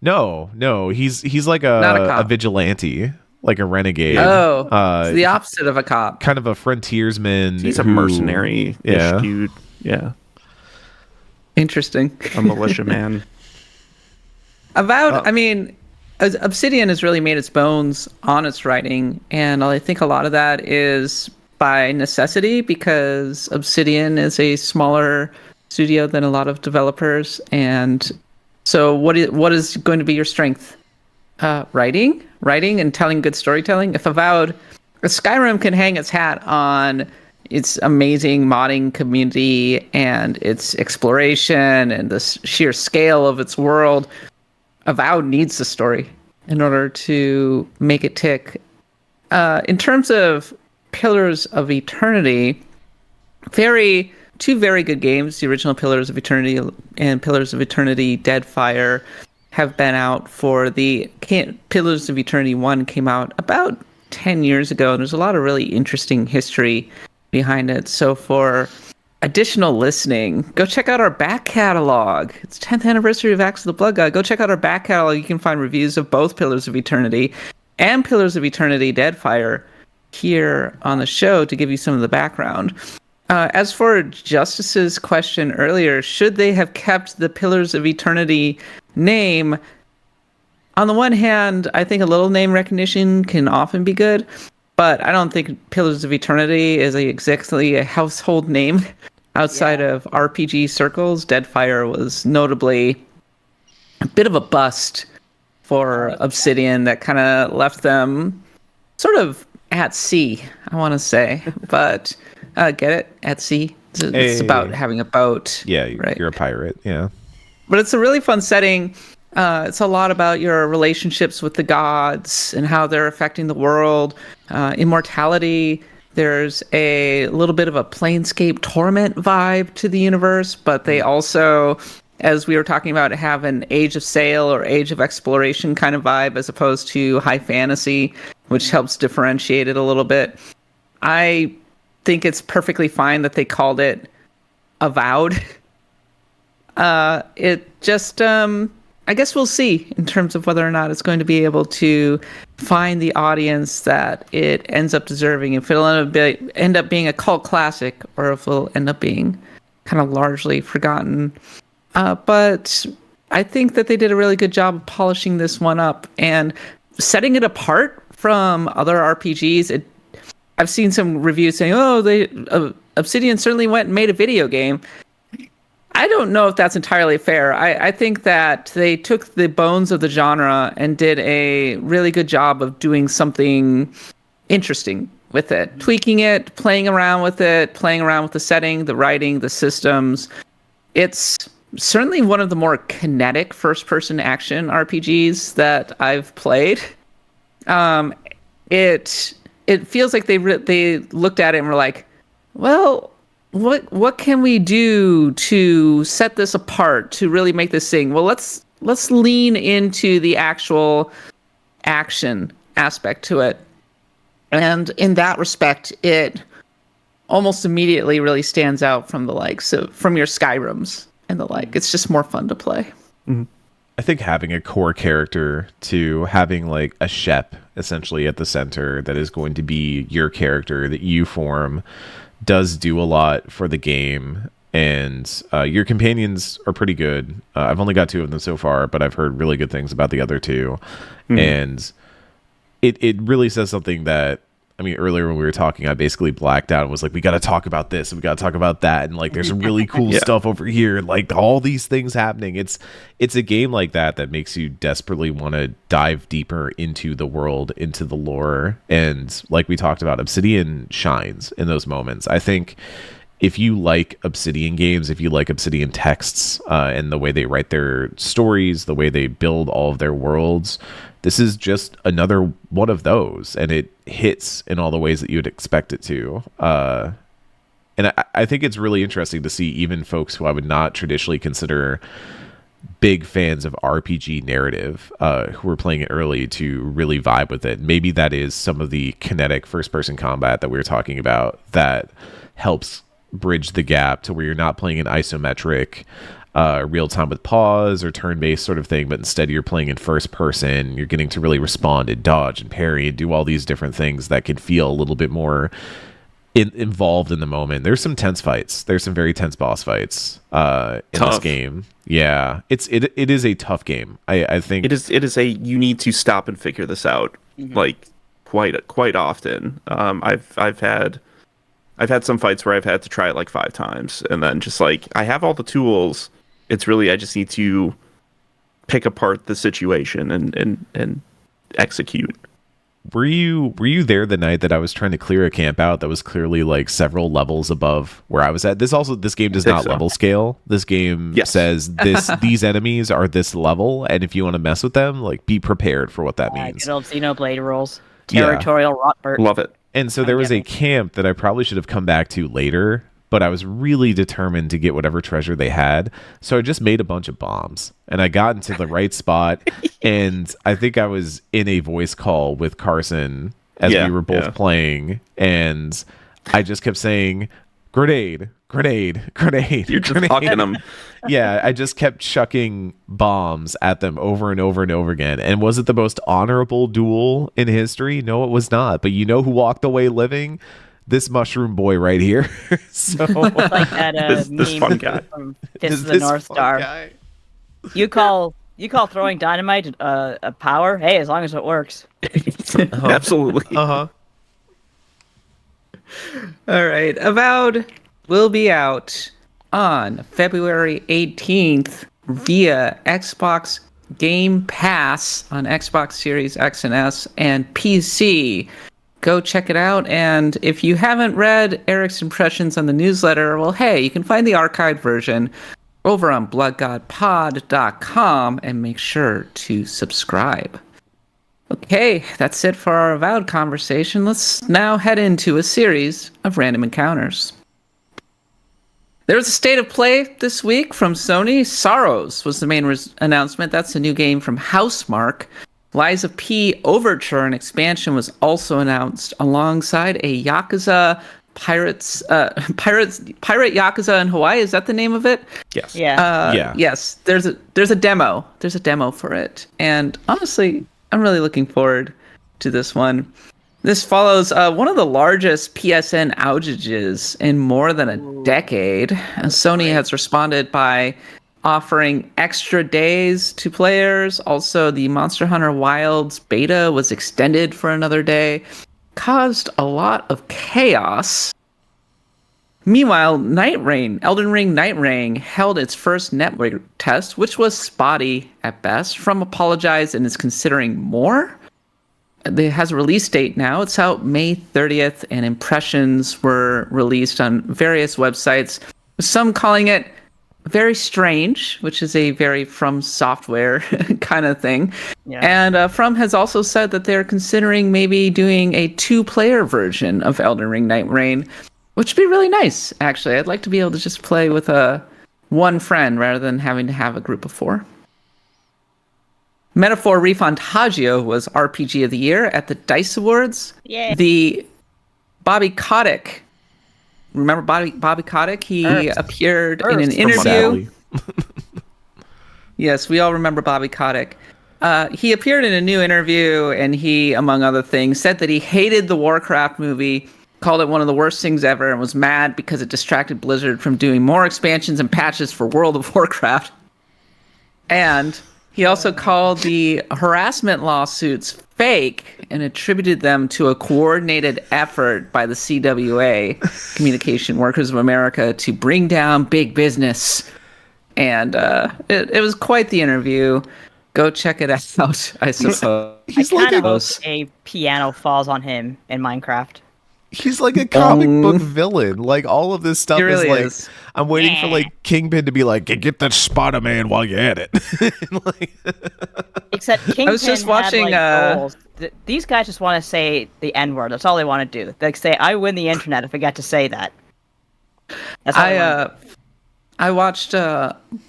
C: No, he's like a vigilante, like a renegade.
A: Oh, it's the opposite of a cop.
C: Kind of a frontiersman.
D: He's a mercenary dude. Yeah.
A: Interesting.
D: A militia man.
A: Avowed, I mean, Obsidian has really made its bones on its writing, and I think a lot of that is by necessity, because Obsidian is a smaller studio than a lot of developers. And so what is going to be your strength? Writing and telling good storytelling. If Skyrim can hang its hat on its amazing modding community and its exploration and the sheer scale of its world, Avowed needs the story in order to make it tick. In terms of Pillars of Eternity, two very good games. The original Pillars of Eternity and Pillars of Eternity Deadfire have been out for Pillars of Eternity 1 came out about 10 years ago, and there's a lot of really interesting history behind it. So for additional listening, go check out our back catalog. It's 10th anniversary of Axe of the Blood God. Go check out our back catalog. You can find reviews of both Pillars of Eternity and Pillars of Eternity Deadfire here on the show to give you some of the background. As for Justice's question earlier, should they have kept the Pillars of Eternity name? On the one hand, I think a little name recognition can often be good, but I don't think Pillars of Eternity is exactly a household name outside of RPG circles. Deadfire was notably a bit of a bust for Obsidian that kind of left them sort of at sea, I want to say. But get it? At sea? It's about having a boat.
C: Yeah,
A: right?
C: You're a pirate, yeah.
A: But it's a really fun setting. It's a lot about your relationships with the gods and how they're affecting the world. Immortality. There's a little bit of a Planescape Torment vibe to the universe, but they also, as we were talking about, have an Age of Sail or Age of Exploration kind of vibe as opposed to high fantasy, which helps differentiate it a little bit. I think it's perfectly fine that they called it Avowed. It just, I guess we'll see in terms of whether or not it's going to be able to find the audience that it ends up deserving. If it'll end up being a cult classic, or if it'll end up being kind of largely forgotten. But I think that they did a really good job of polishing this one up and setting it apart from other RPGs. I've seen some reviews saying, Obsidian certainly went and made a video game. I don't know if that's entirely fair. I think that they took the bones of the genre and did a really good job of doing something interesting with it, tweaking it, playing around with the setting, the writing, the systems. It's certainly one of the more kinetic first-person action RPGs that I've played. It feels like they looked at it and were like, well, what can we do to set this apart, to really make this thing? Well, let's lean into the actual action aspect to it. And in that respect, it almost immediately really stands out from the likes of, from your Skyrims and the like. It's just more fun to play.
C: Mm-hmm. I think having a core character to having like a shep essentially at the center that is going to be your character that you form does do a lot for the game. and your companions are pretty good. I've only got 2 of them so far, but I've heard really good things about the other 2, and it really says something that, I mean, earlier when we were talking, I basically blacked out and was like, we got to talk about this and we got to talk about that. And like, there's some really cool stuff over here. Like all these things happening. It's a game like that makes you desperately want to dive deeper into the world, into the lore. And like we talked about, Obsidian shines in those moments. I think if you like Obsidian games, if you like Obsidian texts and the way they write their stories, the way they build all of their worlds, this is just another one of those, and it hits in all the ways that you would expect it to. And I think it's really interesting to see even folks who I would not traditionally consider big fans of RPG narrative, who were playing it early, to really vibe with it. Maybe that is some of the kinetic first-person combat that we were talking about that helps bridge the gap to where you're not playing an isometric real time with pause or turn-based sort of thing, but instead you're playing in first person. You're getting to really respond and dodge and parry and do all these different things that can feel a little bit more involved in the moment. There's some tense fights. There's some very tense boss fights in this game. Yeah, it is a tough game. I think
D: it is a, you need to stop and figure this out like quite often. I've had some fights where I've had to try it like 5 times, and then just like, I have all the tools. It's really, I just need to pick apart the situation and execute.
C: Were you there the night that I was trying to clear a camp out that was clearly like several levels above where I was at? This game does not level scale. This game says these enemies are this level, and if you want to mess with them, like, be prepared for what that means.
B: Good old Xenoblade rules. Territorial Rotbert.
D: Love it.
C: And so there was a camp that I probably should have come back to later, but I was really determined to get whatever treasure they had. So I just made a bunch of bombs, and I got into the right spot. And I think I was in a voice call with Carson as we were both playing. And I just kept saying, grenade, grenade, grenade.
D: You're just hucking them.
C: Yeah, I just kept chucking bombs at them over and over and over again. And was it the most honorable duel in history? No, it was not. But you know who walked away living? This mushroom boy right here. So
B: like that
D: this
B: meme
D: fun guy
B: from Fist of the North Star.
C: Guy.
B: You call throwing dynamite a power? Hey, as long as it works.
D: Absolutely.
C: Uh-huh.
A: All right. Avowed will be out on February 18th via Xbox Game Pass on Xbox Series X and S and PC. Go check it out. And if you haven't read Eric's impressions on the newsletter, well, hey, you can find the archived version over on bloodgodpod.com, and make sure to subscribe. Okay, that's it for our Avowed conversation. Let's now head into a series of random encounters. There was a state of play this week from Sony. Sorrows was the main announcement. That's a new game from Housemarque. Lies of P Overture expansion was also announced alongside a Yakuza pirate Yakuza in Hawaii. Is that the name of it?
D: Yes.
B: Yeah.
A: Yes. There's a demo. There's a demo for it, and honestly, I'm really looking forward to this one. This follows one of the largest PSN outages in more than a decade. Sony has responded by offering extra days to players. Also, the Monster Hunter Wilds beta was extended for another day. Caused a lot of chaos. Meanwhile, Elden Ring Night Rain held its first network test, which was spotty at best. From apologized and is considering more. It has a release date now. It's out May 30th, and impressions were released on various websites, with some calling it very strange, which is a very From Software kind of thing. Yeah. And From has also said that they're considering maybe doing a 2-player version of Elden Ring Night Rain, which would be really nice, actually. I'd like to be able to just play with one friend rather than having to have a group of 4. Metaphor Refantagio was RPG of the Year at the DICE Awards.
B: Yeah.
A: The Bobby Kotick. Remember Bobby Kotick? He appeared in an interview. Yes, we all remember Bobby Kotick. He appeared in a new interview, and he, among other things, said that he hated the Warcraft movie called it one of the worst things ever and was mad because it distracted Blizzard from doing more expansions and patches for World of Warcraft. And he also called the harassment lawsuits fake and attributed them to a coordinated effort by the CWA, Communication Workers of America, to bring down big business. And it was quite the interview. Go check it out, I suppose.
B: I kind of hope a piano falls on him in Minecraft.
C: He's like a comic book villain. Like, all of this stuff
A: really
C: is like, I'm waiting for like Kingpin to be like, get that Spider-Man while you're at it. Like,
B: except Kingpin
A: I was just watching,
B: had, like, goals. These guys just want to say the N-word. That's all they want to do. They say, I win the internet if I get to say that. That's all
A: I watched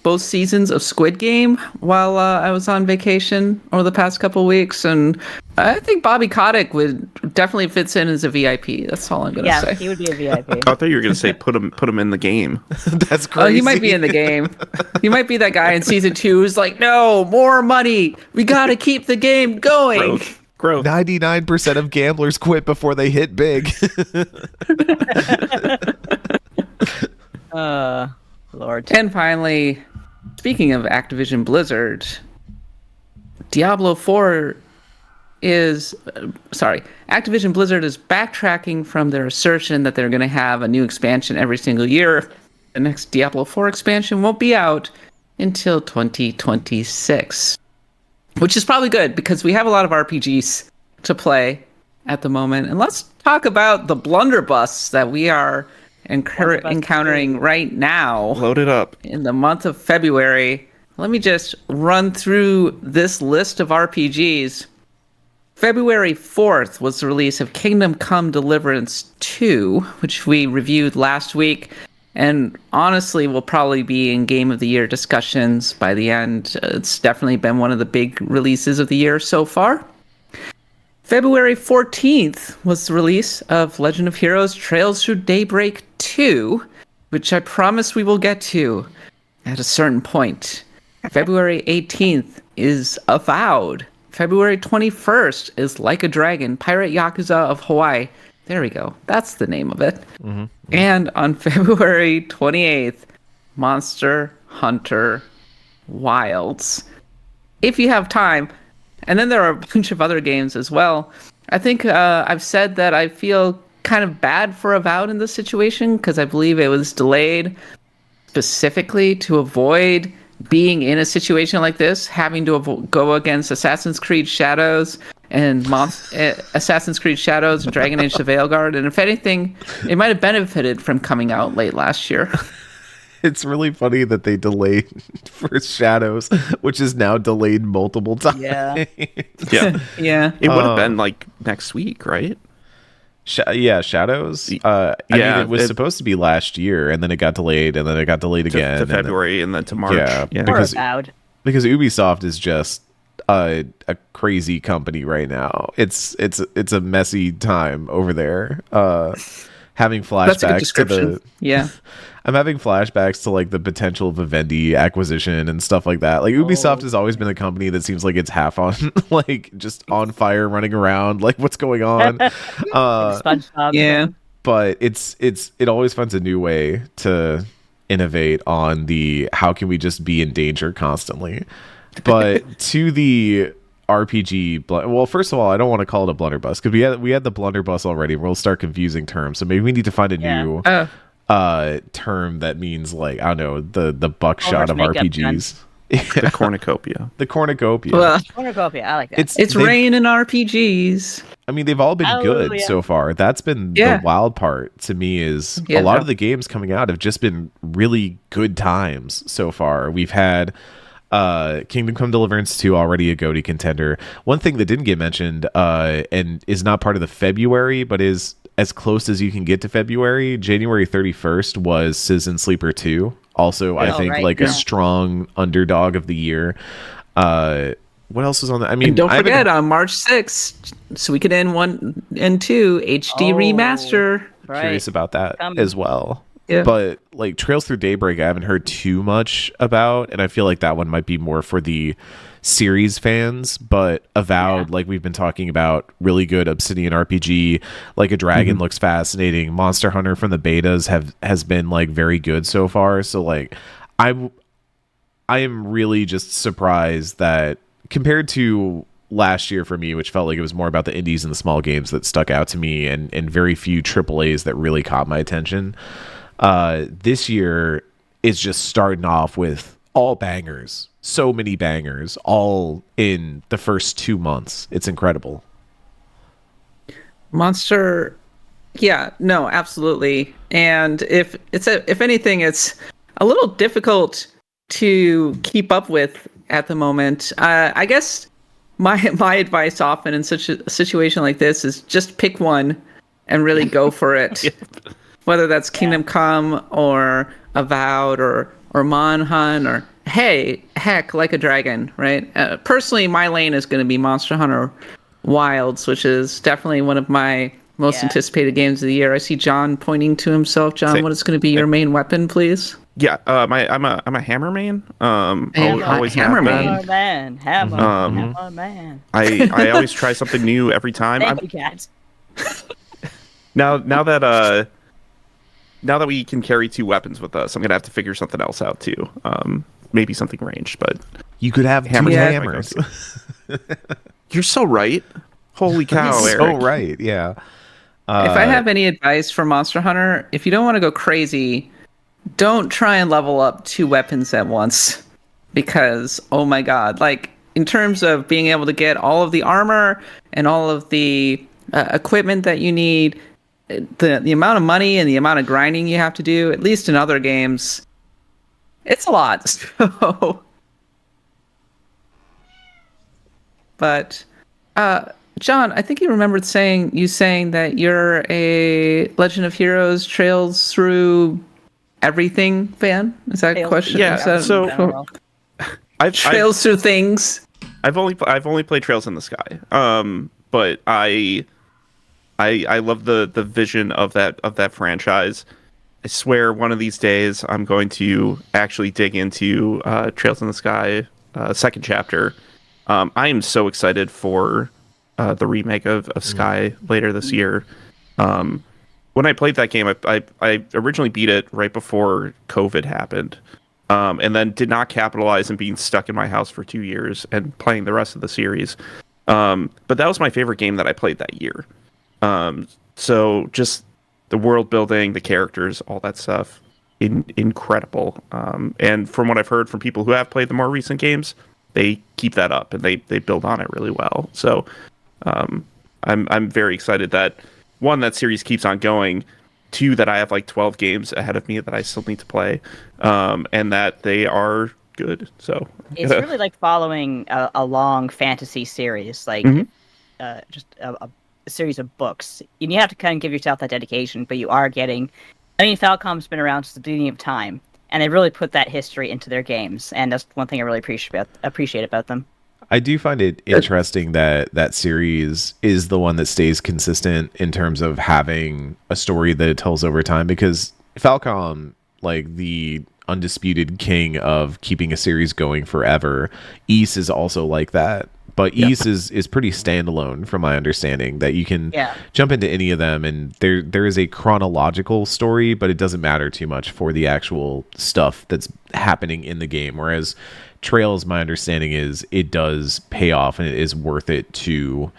A: both seasons of Squid Game while I was on vacation over the past couple weeks, and I think Bobby Kotick definitely fits in as a VIP. That's all I'm gonna say.
B: Yeah, he would be a VIP.
D: I thought you were going to say put him in the game.
C: that's crazy.
A: Oh, he might be in the game. He might be that guy in season 2 who's like, no, more money. We gotta keep the game going.
D: Growth.
C: 99% of gamblers quit before they hit big.
B: Lord.
A: And finally, speaking of Activision Blizzard, Diablo 4 Activision Blizzard is backtracking from their assertion that they're going to have a new expansion every single year. The next Diablo 4 expansion won't be out until 2026, which is probably good because we have a lot of RPGs to play at the moment. And let's talk about the blunderbuss that we are encountering right now.
D: Load it up.
A: In the month of February. Let me just run through this list of RPGs. February 4th was the release of Kingdom Come Deliverance 2, which we reviewed last week, and honestly will probably be in Game of the Year discussions by the end. It's definitely been one of the big releases of the year so far. February 14th was the release of Legend of Heroes Trails Through Daybreak 2, which I promise we will get to at a certain point. February 18th is Avowed. February 21st is Like a Dragon, Pirate Yakuza of Hawaii. There we go. That's the name of it. Mm-hmm. And on February 28th, Monster Hunter Wilds. If you have time. And then there are a bunch of other games as well. I think I've said that I feel kind of bad for Avowed in this situation because I believe it was delayed specifically to avoid being in a situation like this, having to go against Assassin's Creed Shadows and Assassin's Creed Shadows and Dragon Age the Veilguard. And if anything, it might have benefited from coming out late last year.
C: It's really funny that they delayed for Shadows, which is now delayed multiple times.
B: Yeah.
A: Yeah.
D: It would have been like next week, right?
C: Shadows. I mean, it was supposed to be last year, and then it got delayed, and then it got delayed again
D: to February, and then to March.
C: Yeah, because Ubisoft is just a crazy company right now. It's a messy time over there. Having flashbacks
A: That's a good description. Yeah.
C: I'm having flashbacks to like the potential Vivendi acquisition and stuff like that. Like Ubisoft has always been a company that seems like it's half on, like just on fire, running around. Like what's going on?
B: SpongeBob.
A: Yeah.
C: But it always finds a new way to innovate on the how can we just be in danger constantly. But to the RPG, well, first of all, I don't want to call it a blunderbuss because we had the blunderbuss already. We'll start confusing terms, so maybe we need to find a new term that means like I don't know the buckshot of RPGs.
D: The cornucopia.
C: The cornucopia.
A: Well,
B: Cornucopia, I like that.
A: It's rain in RPGs.
C: I mean, they've all been good so far. That's been the wild part to me is a lot of the games coming out have just been really good times so far. We've had Kingdom Come Deliverance 2 already a GOTY contender. One thing that didn't get mentioned and is not part of the February, but is as close as you can get to February, January 31st was Citizen Sleeper 2. Also, I think a strong underdog of the year. What else is on that? I mean,
A: and don't forget on March 6th, Suikoden 1 and 2 HD remaster.
C: Curious about that as well.
A: Yeah.
C: But like Trails Through Daybreak, I haven't heard too much about, and I feel like that one might be more for the series fans, but Avowed, like we've been talking about, really good Obsidian RPG. Like a Dragon looks fascinating. Monster Hunter from the betas has been like very good so far. So like I am really just surprised that compared to last year for me, which felt like it was more about the indies and the small games that stuck out to me, and very few AAAs that really caught my attention. This year is just starting off with all bangers. So many bangers, all in the first 2 months. It's incredible.
A: Monster, yeah, no, absolutely. And if anything, it's a little difficult to keep up with at the moment. I guess my advice often in such a situation like this is just pick one and really go for it. Whether that's Kingdom Come or Avowed or Monhunt or heck, Like a Dragon, right? Personally, my lane is going to be Monster Hunter Wilds, which is definitely one of my most anticipated games of the year. I see John pointing to himself. John, what is going to be your main weapon, please?
D: Yeah, I'm a hammer main. Always
A: hammer
D: main.
B: Hammer man.
D: I always try something new every time.
B: Thank you, cats.
D: Now that we can carry 2 weapons with us, I'm gonna have to figure something else out too. Maybe something ranged, but
C: You could have hammers.
D: You're so right. Holy cow, Eric.
C: So right, yeah.
A: If I have any advice for Monster Hunter, if you don't want to go crazy, don't try and level up 2 weapons at once, because oh my god, like in terms of being able to get all of the armor and all of the equipment that you need, the amount of money and the amount of grinding you have to do, at least in other games, it's a lot. So, but John, I think you remembered saying that you're a Legend of Heroes Trails Through Everything fan. Is that a question?
D: Yeah. So
A: Trails Through Things.
D: I've only played Trails in the Sky. But I love the vision of that franchise. I swear one of these days I'm going to actually dig into Trails in the Sky second chapter. I am so excited for the remake of Sky later this year. When I played that game, I originally beat it right before COVID happened, and then did not capitalize on being stuck in my house for 2 years and playing the rest of the series. But that was my favorite game that I played that year. So just the world building, the characters, all that stuff, incredible. And from what I've heard from people who have played the more recent games, they keep that up and they build on it really well. So I'm very excited that, one, that series keeps on going, 2, that I have like 12 games ahead of me that I still need to play, and that they are good. So
B: it's really like following a long fantasy series, like just a series of books. And you have to kind of give yourself that dedication, but you are getting. I mean, Falcom's been around since the beginning of time, and they really put that history into their games, and that's one thing I really appreciate about them.
C: I do find it interesting that series is the one that stays consistent in terms of having a story that it tells over time, because Falcom, like the undisputed king of keeping a series going forever, Ys is also like that. But Ys is pretty standalone from my understanding, that you can jump into any of them, and there is a chronological story, but it doesn't matter too much for the actual stuff that's happening in the game. Whereas Trails, my understanding is it does pay off, and it is worth it to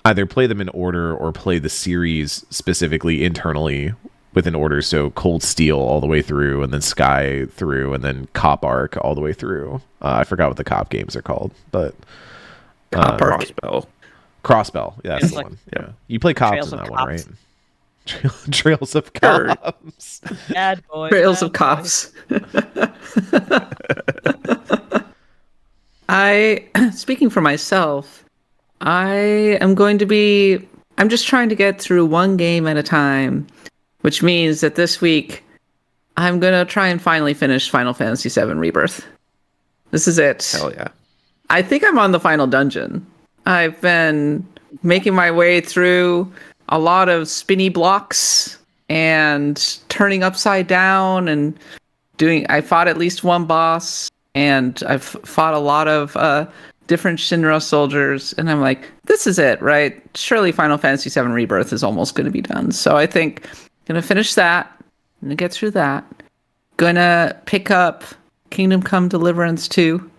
C: either play them in order or play the series specifically internally with an order. So Cold Steel all the way through, and then Sky through, and then Cop Arc all the way through. I forgot what the Cop games are called, but
D: Crossbell.
C: Crossbell, yeah, that's the one. Yeah, you play cops
B: Trails
C: in that
B: of
C: one,
B: Cops.
C: right? Trails of Cops.
B: Bad boy.
A: Trails
B: bad
A: of
B: boy.
A: Cops. Speaking for myself, I'm just trying to get through one game at a time, which means that this week I'm going to try and finally finish Final Fantasy VII Rebirth. This is it.
D: Hell yeah.
A: I think I'm on the final dungeon. I've been making my way through a lot of spinny blocks and turning upside down and I fought at least one boss. and I've fought a lot of different Shinra soldiers, and I'm like, this is it, right? Surely Final Fantasy VII Rebirth is almost going to be done. So I think I'm going to finish that. I'm going to get through that. Gonna pick up Kingdom Come Deliverance 2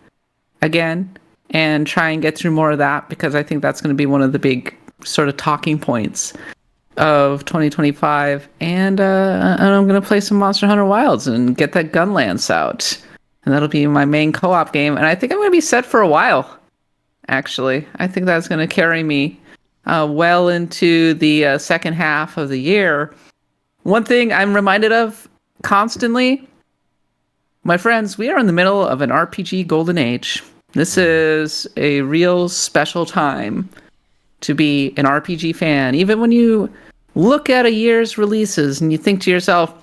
A: again and try and get through more of that, because I think that's going to be one of the big sort of talking points of 2025. And I'm going to play some Monster Hunter Wilds and get that Gunlance out. And that'll be my main co-op game. And I think I'm going to be set for a while, actually. I think that's going to carry me well into the second half of the year. One thing I'm reminded of constantly, my friends, we are in the middle of an RPG golden age. This is a real special time to be an RPG fan. Even when you look at a year's releases and you think to yourself,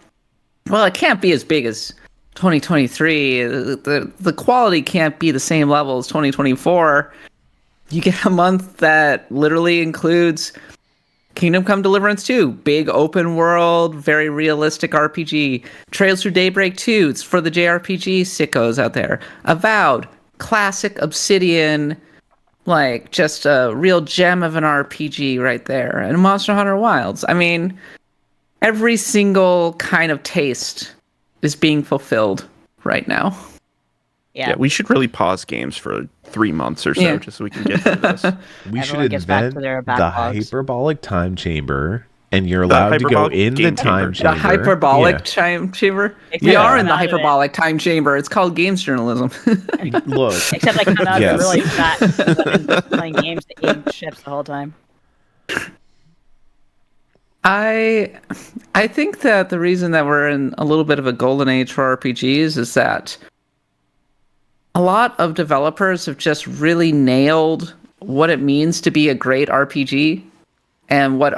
A: well, it can't be as big as 2023. The quality can't be the same level as 2024. You get a month that literally includes Kingdom Come Deliverance 2, big open world, very realistic RPG. Trails Through Daybreak 2, it's for the JRPG sickos out there. Avowed, classic Obsidian, like just a real gem of an RPG right there. And Monster Hunter Wilds. I mean, every single kind of taste is being fulfilled right now.
B: Yeah,
D: we should really pause games for 3 months or so, just so we can get through this.
C: We
B: Everyone
C: should
B: gets back
C: invent
B: to their
C: the
B: backlogs.
C: hyperbolic time chamber, and you're allowed to go
D: hyperbolic
C: in the
D: game
C: time
D: chamber.
C: chamber.
A: The hyperbolic
C: Yeah.
A: time chamber?
B: Except
A: We
B: I
A: are in
B: come
A: the
B: out of it-
A: hyperbolic time chamber. It's called games journalism.
C: Look,
B: Except I come out
C: Yes.
B: of it really fat because I've been playing games to aim ships the whole time.
A: I think that the reason that we're in a little bit of a golden age for RPGs is that a lot of developers have just really nailed what it means to be a great RPG and what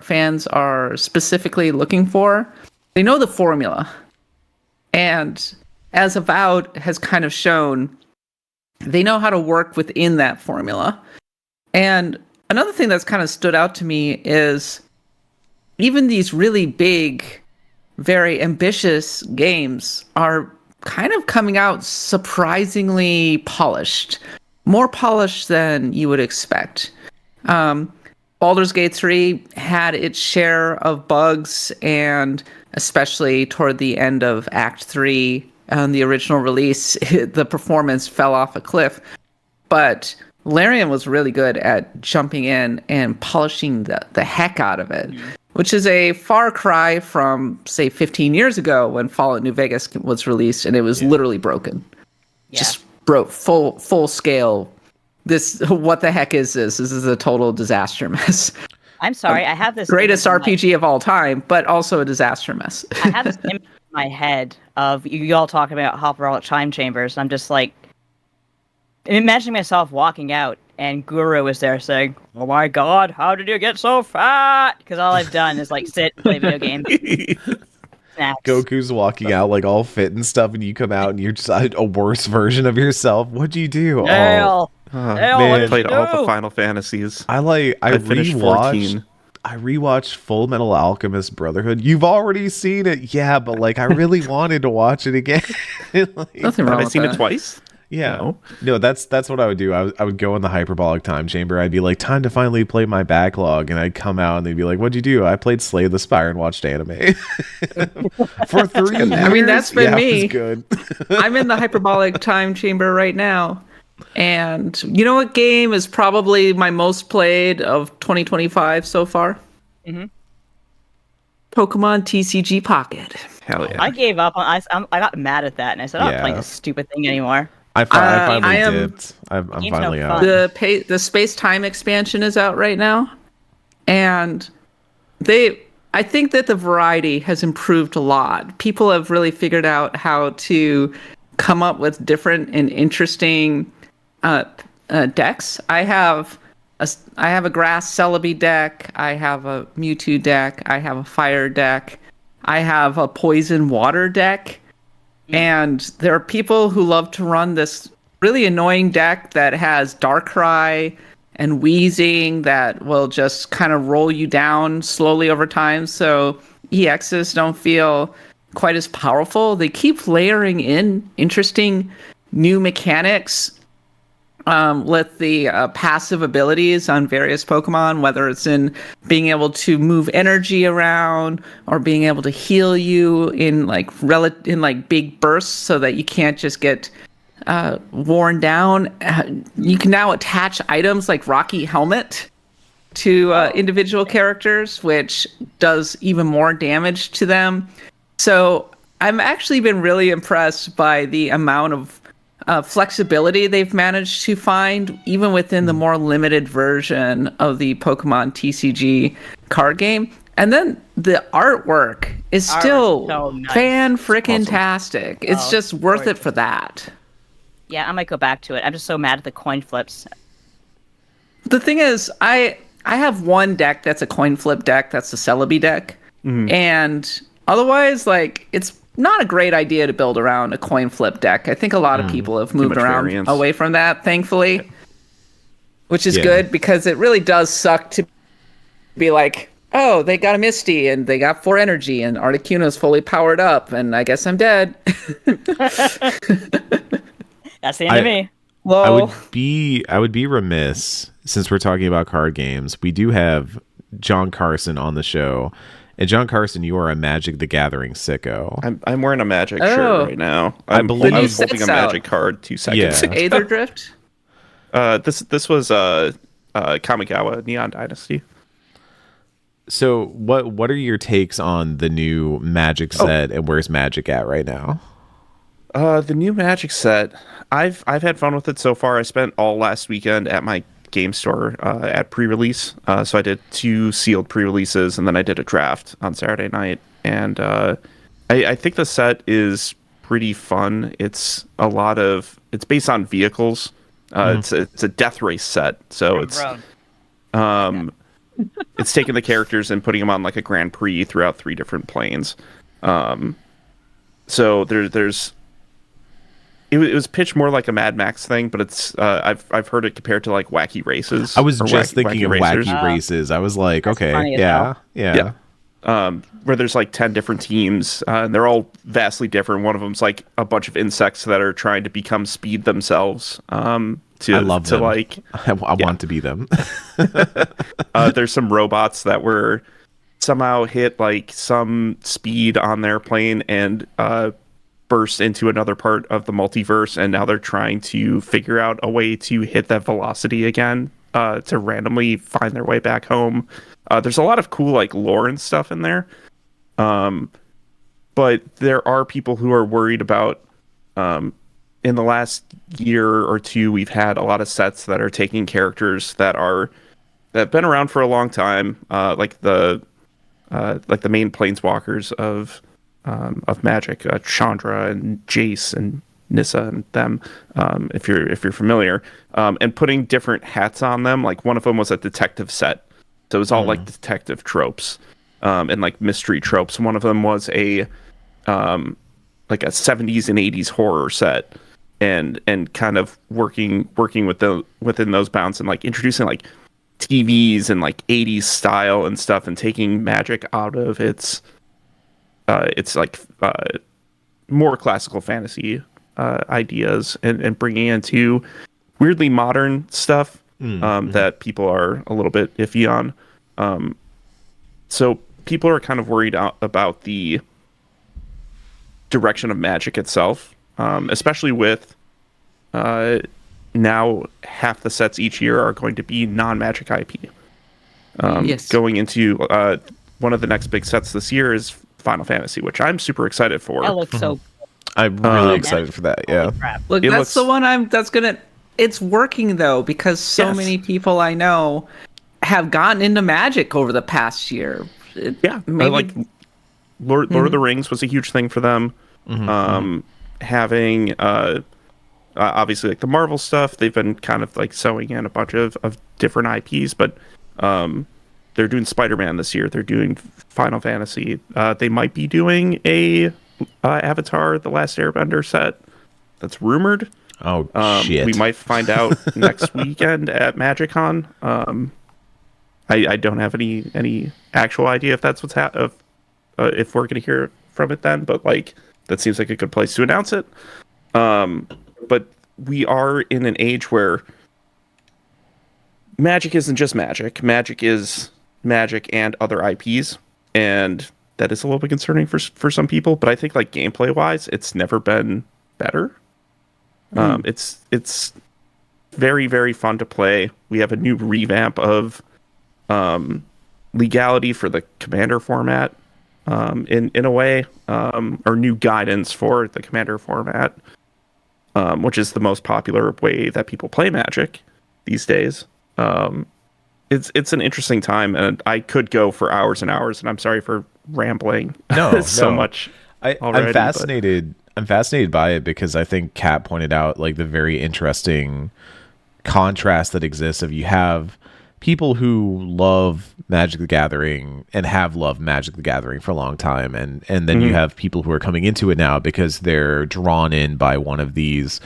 A: fans are specifically looking for. They know the formula. And as Avowed has kind of shown, they know how to work within that formula. And another thing that's kind of stood out to me is even these really big, very ambitious games are kind of coming out surprisingly polished. More polished than you would expect. Baldur's Gate 3 had its share of bugs, and especially toward the end of Act 3 on the original release, the performance fell off a cliff. But Larian was really good at jumping in and polishing the heck out of it, which is a far cry from, say, 15 years ago when Fallout New Vegas was released, and it was literally broken.
B: Yeah.
A: Just broke full scale. What the heck is this? This is a total disaster mess.
B: I'm sorry, I have this
A: Greatest
B: image in
A: RPG of all time, but also a disaster mess.
B: I have this image in my head of you all talking about hyperbolic time chambers. I'm just like imagining myself walking out and Guru is there saying, "Oh my God, how did you get so fat?" Because all I've done is like sit and play video games. Snacks.
C: Goku's walking out like all fit and stuff, and you come out and you're just a worse version of yourself. What'd you do?
B: Dale,
C: Oh,
B: Dale,
C: man.
B: what did
D: Played
B: you
D: all the
B: do?
D: Final Fantasies.
C: I
D: finished
C: rewatched
D: 14.
C: I rewatched Full Metal Alchemist Brotherhood. You've already seen it, yeah, but like I really wanted to watch it again. Like,
A: Nothing
D: Have
A: wrong
D: I
A: with
D: seen
A: that.
D: it twice?
C: yeah, no, that's what I would do. I would go in the hyperbolic time chamber. I'd be like, time to finally play my backlog, and I'd come out and they'd be like, "What'd you do?" I played Slay the Spire and watched anime for 3 years.
A: I mean, that's been
C: yeah,
A: me.
C: It was good.
A: I'm in the hyperbolic time chamber right now. And you know what game is probably my most played of 2025 so far?
B: Mm-hmm.
A: Pokemon TCG Pocket.
D: Hell yeah.
B: I gave up on. I got mad at that and I said, "I'm not playing
C: Yeah.
B: this stupid thing anymore."
C: I finally
A: I am-
C: dipped. I'm
B: Game's
C: finally
B: no
C: out.
B: fun.
A: The space-time expansion is out right now. And I think that the variety has improved a lot. People have really figured out how to come up with different and interesting decks. I have a Grass Celebi deck. I have a Mewtwo deck. I have a Fire deck. I have a Poison Water deck. And there are people who love to run this really annoying deck that has Darkrai and Wheezing that will just kind of roll you down slowly over time. So EXs don't feel quite as powerful. They keep layering in interesting new mechanics with the passive abilities on various Pokemon, whether it's in being able to move energy around or being able to heal you in like big bursts, so that you can't just get worn down. You can now attach items like Rocky Helmet to individual characters, which does even more damage to them. So I've actually been really impressed by the amount of flexibility they've managed to find, even within the more limited version of the Pokemon TCG card game. And then the artwork is still
B: so nice.
A: fan-frickin-tastic. It's
B: Oh,
A: just worth it
B: gorgeous.
A: for that.
B: Yeah, I might go back to it. I'm just so mad at the coin flips.
A: The thing is, I have one deck that's a coin flip deck. That's the Celebi deck. And otherwise, like, it's not a great idea to build around a coin flip deck. I think a lot of people have moved
D: much
A: around
D: variance.
A: away from that, thankfully. Which is
C: Yeah.
A: good, because it really does suck to be like, oh, they got a Misty and they got 4 energy and Articuno's fully powered up and I guess I'm dead.
B: That's the end of me.
A: Well,
C: I would be remiss, since we're talking about card games. We do have John Carson on the show. And John Carson, you are a Magic the Gathering sicko.
D: I'm wearing a Magic
A: Oh.
D: shirt right now.
C: I believe-
D: I was holding a
A: Sets out.
D: Magic card 2 seconds
C: Yeah.
D: ago.
A: Aether Drift?
D: This was Kamigawa Neon Dynasty.
C: So what are your takes on the new Magic set, and where's Magic at right now?
D: The new Magic set, I've had fun with it so far. I spent all last weekend at my game store at pre-release. So I did 2 sealed pre-releases, and then I did a draft on Saturday night. And I think the set is pretty fun. It's based on vehicles. It's a death race set, so it's it's taking the characters and putting them on like a Grand Prix throughout 3 different planes. So there's it was pitched more like a Mad Max thing, but it's I've heard it compared to like Wacky Races.
C: I was
D: or
C: just thinking of
D: Racers.
C: Wacky Races. I was like,
B: That's
C: okay,
B: funny as
C: yeah.
D: Where there's like 10 different teams, and they're all vastly different. One of them's like a bunch of insects that are trying to become speed themselves.
C: I love them. I want to be them.
D: There's some robots that were somehow hit like some speed on their plane and burst into another part of the multiverse, and now they're trying to figure out a way to hit that velocity again to randomly find their way back home. There's a lot of cool like lore and stuff in there, but there are people who are worried about in the last year or 2 we've had a lot of sets that are taking characters that have been around for a long time, like the main planeswalkers of Magic, Chandra and Jace and Nissa and them, if you're familiar, and putting different hats on them. Like one of them was a detective set, so it was all like detective tropes and like mystery tropes. One of them was a like a 70s and 80s horror set, and kind of working within those bounds, and like introducing like TVs and like 80s style and stuff, and taking Magic out of its like more classical fantasy ideas and bringing into weirdly modern stuff that people are a little bit iffy on. So people are kind of worried about the direction of Magic itself, especially with now half the sets each year are going to be non-Magic IP.
A: Yes.
D: Going into one of the next big sets this year is Final Fantasy, which I'm super excited for.
B: That looks so.
C: I'm really excited for that. Yeah.
B: Holy crap.
A: look,
D: it
A: that's
D: looks-
A: the one it's working though, because so
D: Yes.
A: many people I know have gotten into Magic over the past year.
D: Yeah,
A: Maybe
D: like Lord of the Rings was a huge thing for them. Having obviously like the Marvel stuff, they've been kind of like sewing in a bunch of different IPs, but they're doing Spider-Man this year. They're doing Final Fantasy. They might be doing a Avatar: The Last Airbender set. That's rumored.
C: Oh shit.
D: We might find out next weekend at MagicCon. I don't have any actual idea if that's what's if we're going to hear from it then, but like that seems like a good place to announce it. But we are in an age where Magic isn't just Magic. Magic is Magic and other IPs, and that is a little bit concerning for some people. But I think like gameplay wise, it's never been better. It's very, very fun to play. We have a new revamp of legality for the Commander format, in a way, or new guidance for the Commander format, which is the most popular way that people play Magic these days. It's an interesting time, and I could go for hours and hours, and I'm sorry for rambling so much.
C: I'm fascinated. I'm fascinated by it because I think Kat pointed out like the very interesting contrast that exists of you have people who love Magic the Gathering and have loved Magic the Gathering for a long time, and then you have people who are coming into it now because they're drawn in by one of these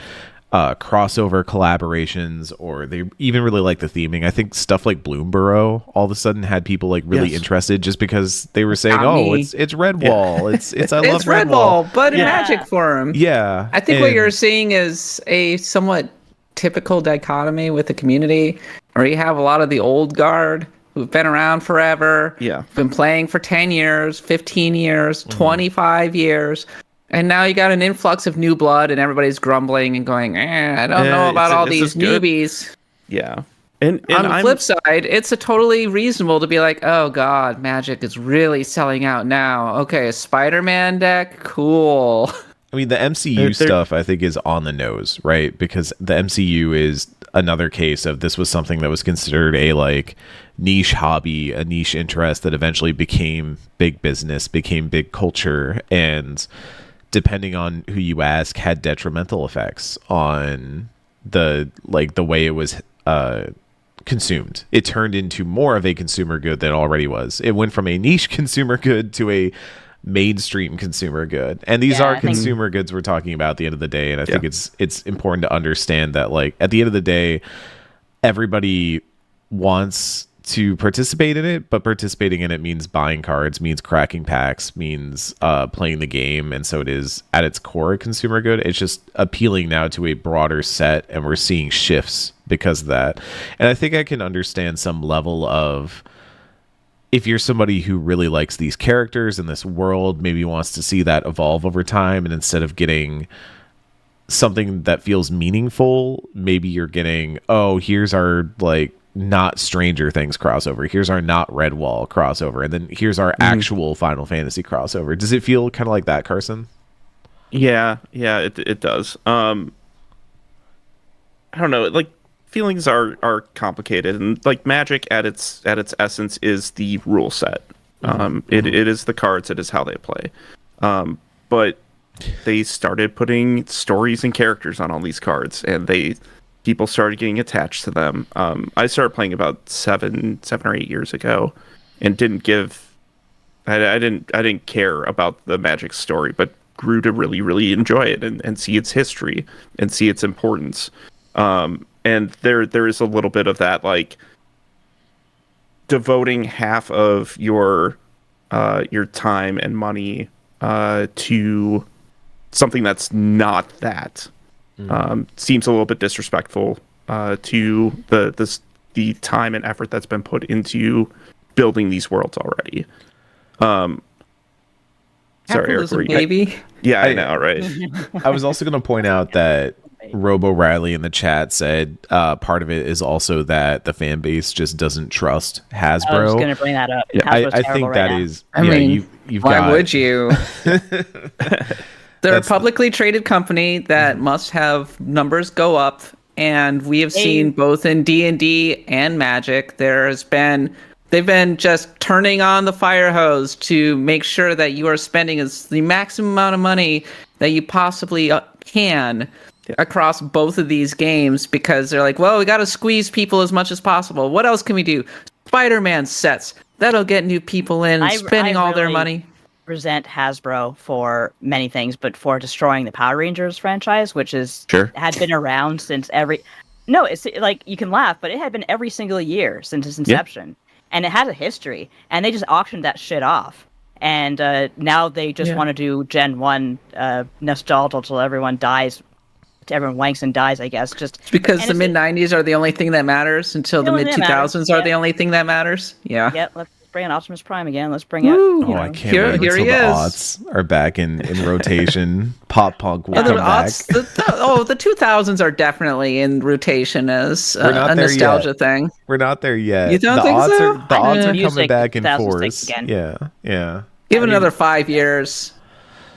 C: crossover collaborations, or they even really like the theming. I think stuff like Bloomborough all of a sudden had people like really interested just because they were saying, it's Redwall. It's I love
A: Redwall, but in Magic form.
C: Yeah.
A: I think what you're seeing is a somewhat typical dichotomy with the community, where you have a lot of the old guard who've been around forever, been playing for 10 years, 15 years, 25 years. And now you got an influx of new blood, and everybody's grumbling and going, I don't know about all these newbies.
D: Yeah.
A: And on the flip side, it's a totally reasonable to be like, oh God, Magic is really selling out now. Okay, a Spider-Man deck? Cool.
C: I mean, the MCU stuff, I think, is on the nose, right? Because the MCU is another case of this was something that was considered a like niche hobby, a niche interest that eventually became big business, became big culture, and depending on who you ask, had detrimental effects on the way it was consumed. It turned into more of a consumer good than it already was. It went from a niche consumer good to a mainstream consumer good, and these are consumer goods we're talking about at the end of the day. And I think it's important to understand that, like, at the end of the day, everybody wants to participate in it, but participating in it means buying cards, means cracking packs, means playing the game, and so it is at its core a consumer good. It's just appealing now to a broader set, and we're seeing shifts because of that. And I think I can understand some level of, if you're somebody who really likes these characters in this world, maybe wants to see that evolve over time, and instead of getting something that feels meaningful, maybe you're getting, oh, here's our like not Stranger Things crossover, here's our not Redwall crossover, and then here's our actual Final Fantasy crossover. Does it feel kind of like that, Carson?
D: Yeah, it does. I don't know, like, feelings are complicated, and like Magic at its essence is the rule set. It is the cards, it is how they play. But they started putting stories and characters on all these cards, and people started getting attached to them. I started playing about 7 or 8 years ago, and I didn't care about the Magic story, but grew to really, really enjoy it and see its history and see its importance. And there is a little bit of that, like, devoting half of your time and money to something that's not that. Seems a little bit disrespectful to the time and effort that's been put into building these worlds already. Sorry, Eric,
A: baby.
D: Yeah, I know, right?
C: I was also going to point out that Robo Riley in the chat said part of it is also that the fan base just doesn't trust Hasbro.
B: I was going to bring that up.
C: Yeah, I think that is.
A: I mean, why would you? They're a publicly traded company that must have numbers go up, and we have seen both in D&D and Magic. They've been just turning on the fire hose to make sure that you are spending the maximum amount of money that you possibly can across both of these games, because they're like, well, we got to squeeze people as much as possible. What else can we do? Spider-Man sets. That'll get new people in, spending all their money.
B: Resent Hasbro for many things, but for destroying the Power Rangers franchise, which had been around since it's like, you can laugh, but it had been every single year since its inception. And it has a history, and they just auctioned that shit off. and now they just want to do Gen 1 nostalgia till everyone dies. Everyone wanks and dies, I guess. Just
A: it's because the mid-90s are the only thing that matters until the mid-2000s are the only thing that matters. Yeah.
B: Yeah, let's bring out Optimus Prime again. Let's bring out...
C: I can't wait until the aughts are back in rotation. Pop punk will come back.
A: The 2000s are definitely in rotation as a nostalgia thing.
C: We're not there yet.
A: You don't think so?
C: The aughts are coming back in force.
B: Again.
C: Yeah.
A: Give it another 5 years.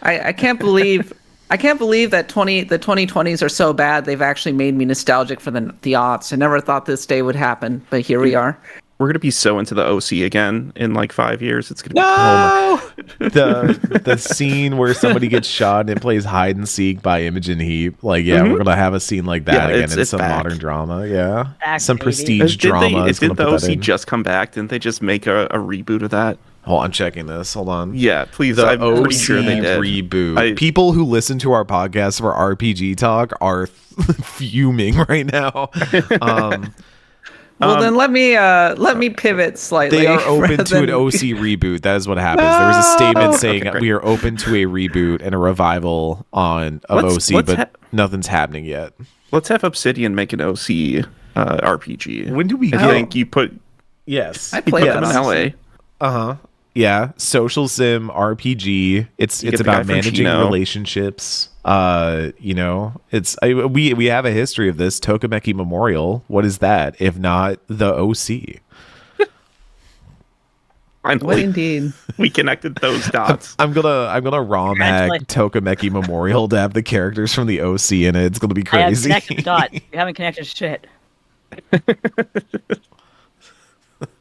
A: I can't believe... I can't believe that the 2020s are so bad. They've actually made me nostalgic for the aughts. I never thought this day would happen, but here we are.
D: We're gonna be so into the OC again in like 5 years. It's gonna be
C: the scene where somebody gets shot and it plays hide and seek by Imogen Heap. Like, we're gonna have a scene like that again in some modern drama. Yeah, some prestige drama.
D: Did the OC just come back? Didn't they just make a reboot of that?
C: Oh, I'm checking this. Hold on.
D: Yeah, please.
C: The
D: I'm pretty sure they did.
C: Reboot. People who listen to our podcast for RPG talk are fuming right now.
A: Well, then let me pivot slightly.
C: They are open to an OC reboot. That is what happens. No! There was a statement saying we are open to a reboot and a revival of OC, but nothing's happening yet.
D: Let's have Obsidian make an OC RPG.
C: When do we?
D: I think you put.
A: Yes,
D: I played them in LA.
C: Yeah, social sim RPG. It's about managing relationships. We have a history of this. Tokimeki Memorial. What is that if not the OC?
A: What indeed?
D: We connected those dots.
C: I'm gonna ROM hack Tokimeki Memorial to have the characters from the OC in it. It's gonna be crazy.
B: I have connected dots. You haven't connected shit.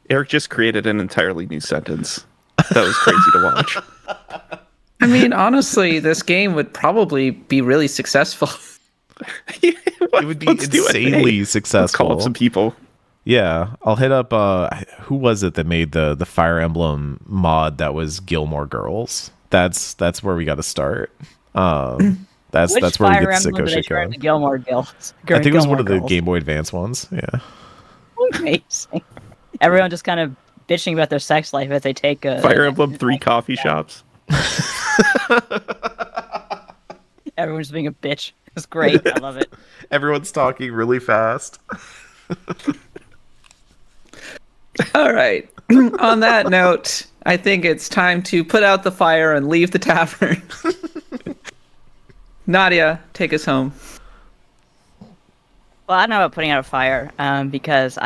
D: Eric just created an entirely new sentence. That was crazy to watch.
A: I mean, honestly, this game would probably be really successful.
C: It would be insanely successful.
D: Let's call up some people.
C: Yeah, I'll hit up. Who was it that made the Fire Emblem mod that was Gilmore Girls? That's where we got to start. That's where we get the sicko shit going.
B: Gilmore Girls.
C: I think it was one of the Game Boy Advance ones. Yeah.
B: Amazing. Everyone just kind of bitching about their sex life as they take a
D: Fire Emblem 3 coffee shops.
B: Everyone's being a bitch. It's great. I love it.
C: Everyone's talking really fast.
A: All right. On that note, I think it's time to put out the fire and leave the tavern. Nadia, take us home.
B: Well, I don't know about putting out a fire because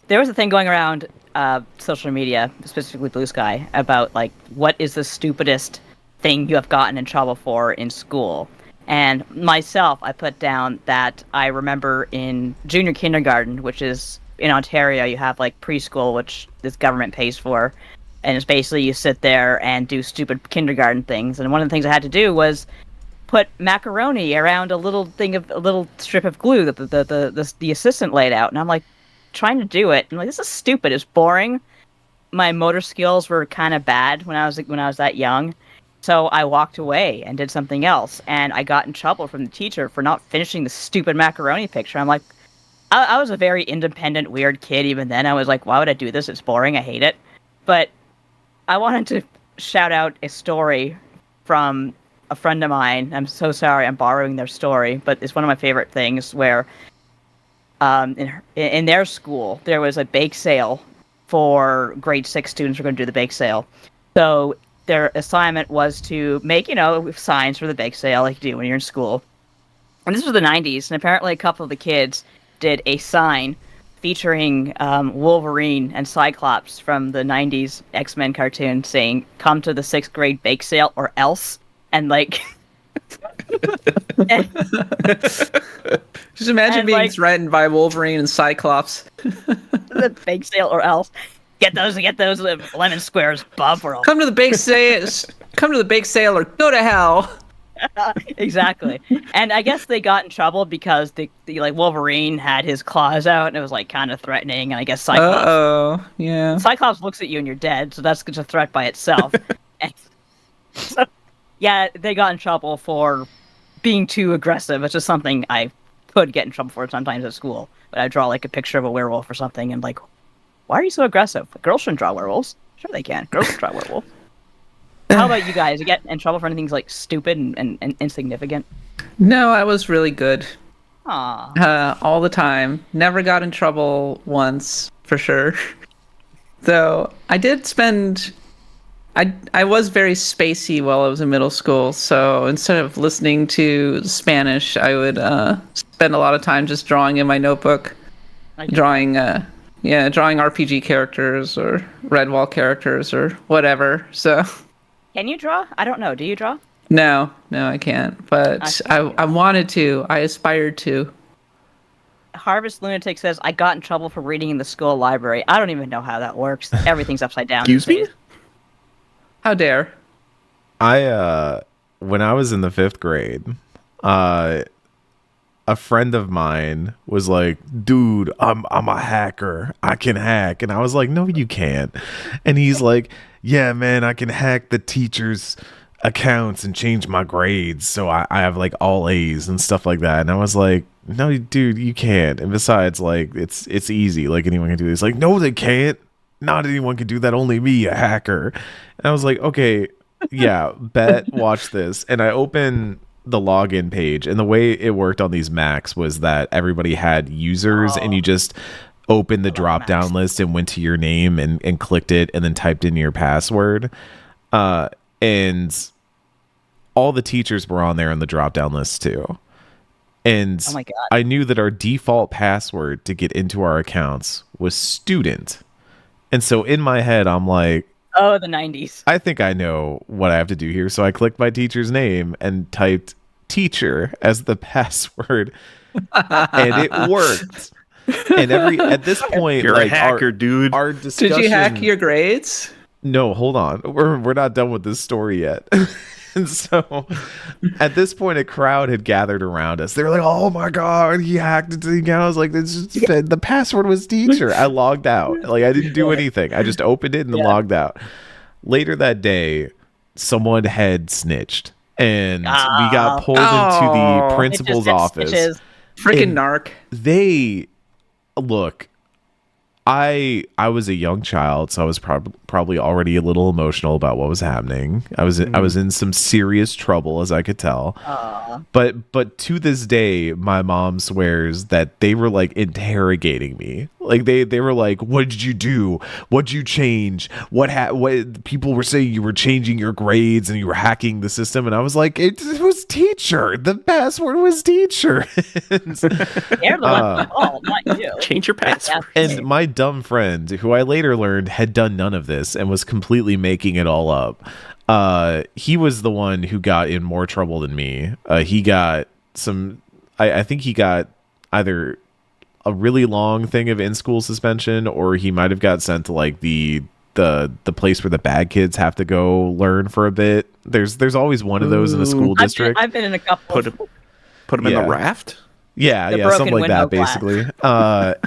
B: there was a thing going around social media, specifically Blue Sky, about like what is the stupidest thing you have gotten in trouble for in school. And myself, I put down that I remember in junior kindergarten, which is in Ontario, you have like preschool, which this government pays for, and it's basically you sit there and do stupid kindergarten things. And one of the things I had to do was put macaroni around a little strip of glue that the assistant laid out, and I'm like trying to do it, and like, this is stupid. It's boring. My motor skills were kind of bad when I was that young, so I walked away and did something else, and I got in trouble from the teacher for not finishing the stupid macaroni picture. I'm like, I was a very independent, weird kid even then. I was like, why would I do this? It's boring. I hate it. But I wanted to shout out a story from a friend of mine. I'm so sorry I'm borrowing their story, but it's one of my favorite things where in their school, there was a bake sale for grade 6 students who were going to do the bake sale. So their assignment was to make, signs for the bake sale like you do when you're in school. And this was the 90s, and apparently a couple of the kids did a sign featuring Wolverine and Cyclops from the 90s X-Men cartoon saying, "Come to the 6th grade bake sale or else." And like...
A: Just imagine being threatened by Wolverine and Cyclops.
B: The bake sale or else. Get those lemon squares, bub. Or
A: come to the bake sale or go to hell.
B: Exactly. And I guess they got in trouble because the Wolverine had his claws out and it was like kind of threatening, and I guess Cyclops Cyclops looks at you and you're dead, so that's just a threat by itself. And so, yeah, they got in trouble for being too aggressive. It's just something I could get in trouble for sometimes at school. But I draw like a picture of a werewolf or something and like, why are you so aggressive? Girls shouldn't draw werewolves. Sure they can. Girls can try werewolf. How about you guys? You get in trouble for anything like stupid and insignificant?
A: No, I was really good.
B: Aw.
A: All the time. Never got in trouble once, for sure. Though I did spend... I was very spacey while I was in middle school, so instead of listening to Spanish, I would spend a lot of time just drawing in my notebook. Drawing RPG characters or Redwall characters or whatever, so...
B: Can you draw? I don't know. Do you draw?
A: No, I can't. But I wanted to. I aspired to.
B: Harvest Lunatic says, I got in trouble for reading in the school library. I don't even know how that works. Everything's upside down.
D: Excuse me?
A: How dare.
C: When I was in the 5th grade, a friend of mine was like, dude, I'm a hacker. I can hack. And I was like, no, you can't. And he's like, yeah, man, I can hack the teachers' accounts and change my grades. So I have like all A's and stuff like that. And I was like, no, dude, you can't. And besides, like, it's easy. Like, anyone can do this. Like, no, they can't. Not anyone can do that. Only me, a hacker. And I was like, okay, yeah, bet, watch this. And I open the login page, and the way it worked on these Macs was that everybody had users, and you just opened the drop down list and went to your name and clicked it and then typed in your password. And all the teachers were on there on the drop down list too. And
B: oh my God.
C: I knew that our default password to get into our accounts was student. And so in my head, I'm like,
B: oh, the 90s.
C: I think I know what I have to do here. So I clicked my teacher's name and typed teacher as the password, and it worked. And at this point,
D: you're
C: like,
D: a hacker, dude.
C: Our discussion...
A: Did you hack your grades?
C: No, hold on. We're not done with this story yet. And so at this point, a crowd had gathered around us. They were like, oh my God, he hacked into the account. I was like, the password was teacher. I logged out. Like, I didn't do anything. I just opened it and then logged out. Later that day, someone had snitched, and we got pulled into the principal's office.
A: Freaking narc.
C: They... Look, I was a young child, so I was probably already a little emotional about what was happening. I was in some serious trouble, as I could tell. But to this day, my mom swears that they were like interrogating me. Like they were like, "What did you do? What did you change? What people were saying you were changing your grades and you were hacking the system." And I was like, "It was teacher. The password was teacher."
B: They're the one who called, not you.
D: Change your password.
C: And my dumb friend, who I later learned had done none of this and was completely making it all up, he was the one who got in more trouble than me. He got I think he got either a really long thing of in-school suspension, or he might have got sent to like the place where the bad kids have to go learn for a bit. There's always one of those in a school district.
B: I've been in a couple.
D: Put him in the raft.
C: Yeah,
B: The
C: something like that,
B: broken
C: basically.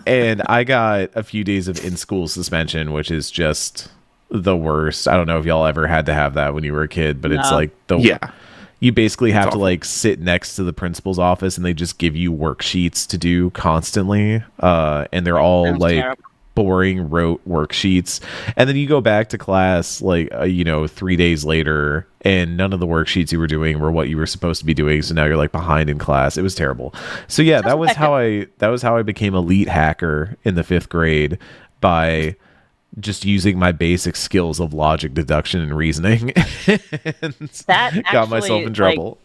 C: And I got a few days of in-school suspension, which is just the worst. I don't know if y'all ever had to have that when you were a kid, but it's like you basically have to like sit next to the principal's office, and they just give you worksheets to do constantly, and they're all
B: Sounds
C: like
B: terrible.
C: boring rote worksheets, and then you go back to class like 3 days later, and none of the worksheets you were doing were what you were supposed to be doing, so now you're like behind in class. It was terrible. So yeah, that was how I became elite hacker in the 5th grade, by just using my basic skills of logic, deduction, and reasoning. And
B: That
C: got myself in trouble.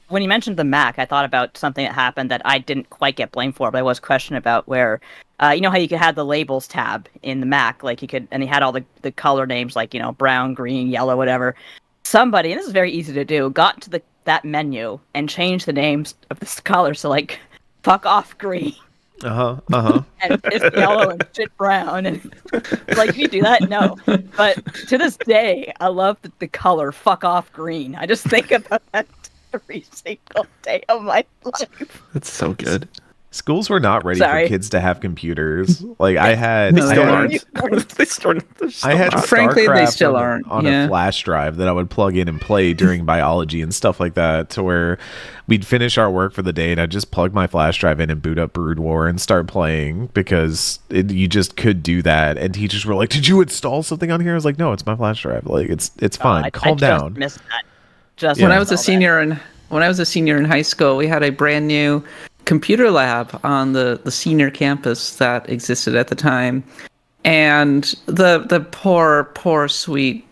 B: When you mentioned the Mac, I thought about something that happened that I didn't quite get blamed for, but I was questioned about, where, you know how you could have the labels tab in the Mac, like you could, and you had all the color names, like, brown, green, yellow, whatever. Somebody, and this is very easy to do, got to that menu and changed the names of the colors to like, fuck off green. And it's yellow and shit brown, and like, you do that? No. But to this day, I love the color fuck off green. I just think about that every single day of my life.
D: That's so good.
C: Schools were not ready
B: Sorry.
C: for kids to have computers. Like I had,
A: No,
D: They
A: they
D: still
A: aren't.
D: aren't. They're still
C: I had
D: not.
A: Frankly, they
C: StarCraft
A: still
C: on,
A: aren't,
C: on
A: yeah.
C: a flash drive that I would plug in and play during biology and stuff like that. To where we'd finish our work for the day and I'd just plug my flash drive in and boot up Brood War and start playing because you just could do that. And teachers were like, "Did you install something on here?" I was like, "No, it's my flash drive. Like it's fine. Calm down."
B: Just missed that. Just
A: When I
B: missed
A: was a
B: all that.
A: senior in high school, we had a brand new computer lab on the senior campus that existed at the time, and the poor sweet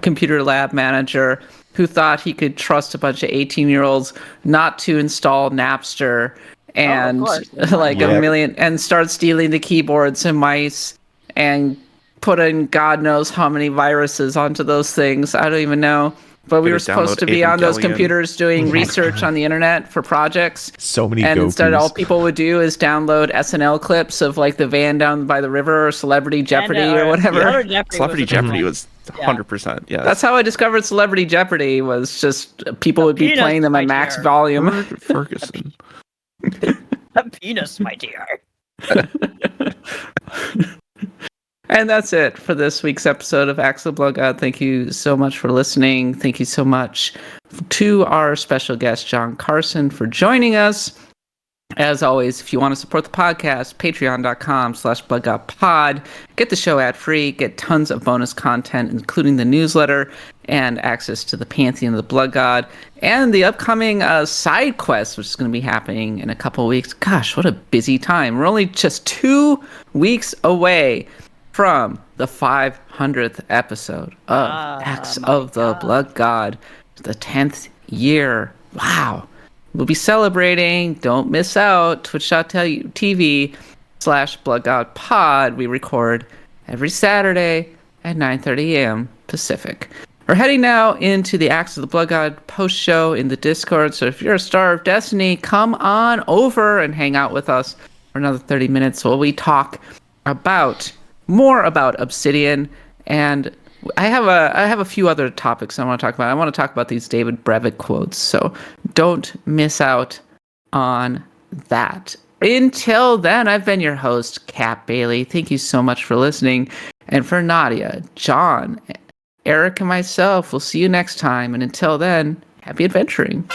A: computer lab manager who thought he could trust a bunch of 18-year-olds not to install Napster and
B: course.
A: like
C: Yep.
A: a million and start stealing the keyboards and mice and put in God knows how many viruses onto those things. I don't even know. But we
D: Gonna
A: were supposed
D: download
A: to be on those
D: Evangelion.
A: computers doing research on the internet for projects.
C: So many
A: And instead, all
C: Gokus.
A: people would do is download SNL clips of like the van down by the river or Celebrity Jeopardy or whatever.
D: Celebrity Jeopardy was
B: Yeah.
D: 100%. Yeah.
A: That's how I discovered Celebrity Jeopardy. Was just people would be
B: penis,
A: playing them
B: my
A: at max
B: dear.
A: volume.
D: Ferguson.
B: A penis, my dear.
A: And that's it for this week's episode of Axe of the Blood God. Thank you so much for listening. Thank you so much to our special guest, John Carson, for joining us. As always, if you want to support the podcast, patreon.com/bloodgodpod. Get the show ad-free, get tons of bonus content, including the newsletter and access to the Pantheon of the Blood God and the upcoming side quest, which is going to be happening in a couple of weeks. Gosh, what a busy time. We're only just 2 weeks away from the 500th episode of Axe of the Blood God, the 10th year. Wow. We'll be celebrating. Don't miss out. Twitch.tv/BloodGodPod. We record every Saturday at 9:30 a.m. Pacific. We're heading now into the Axe of the Blood God post show in the Discord. So if you're a Star of Destiny, come on over and hang out with us for another 30 minutes while we talk more about Obsidian, and I have a few other topics I want to talk about. I want to talk about these David Brevett quotes, so don't miss out on that. Until then, I've been your host, Kat Bailey. Thank you so much for listening. And for Nadia, John, Eric, and myself, we'll see you next time. And until then, happy adventuring.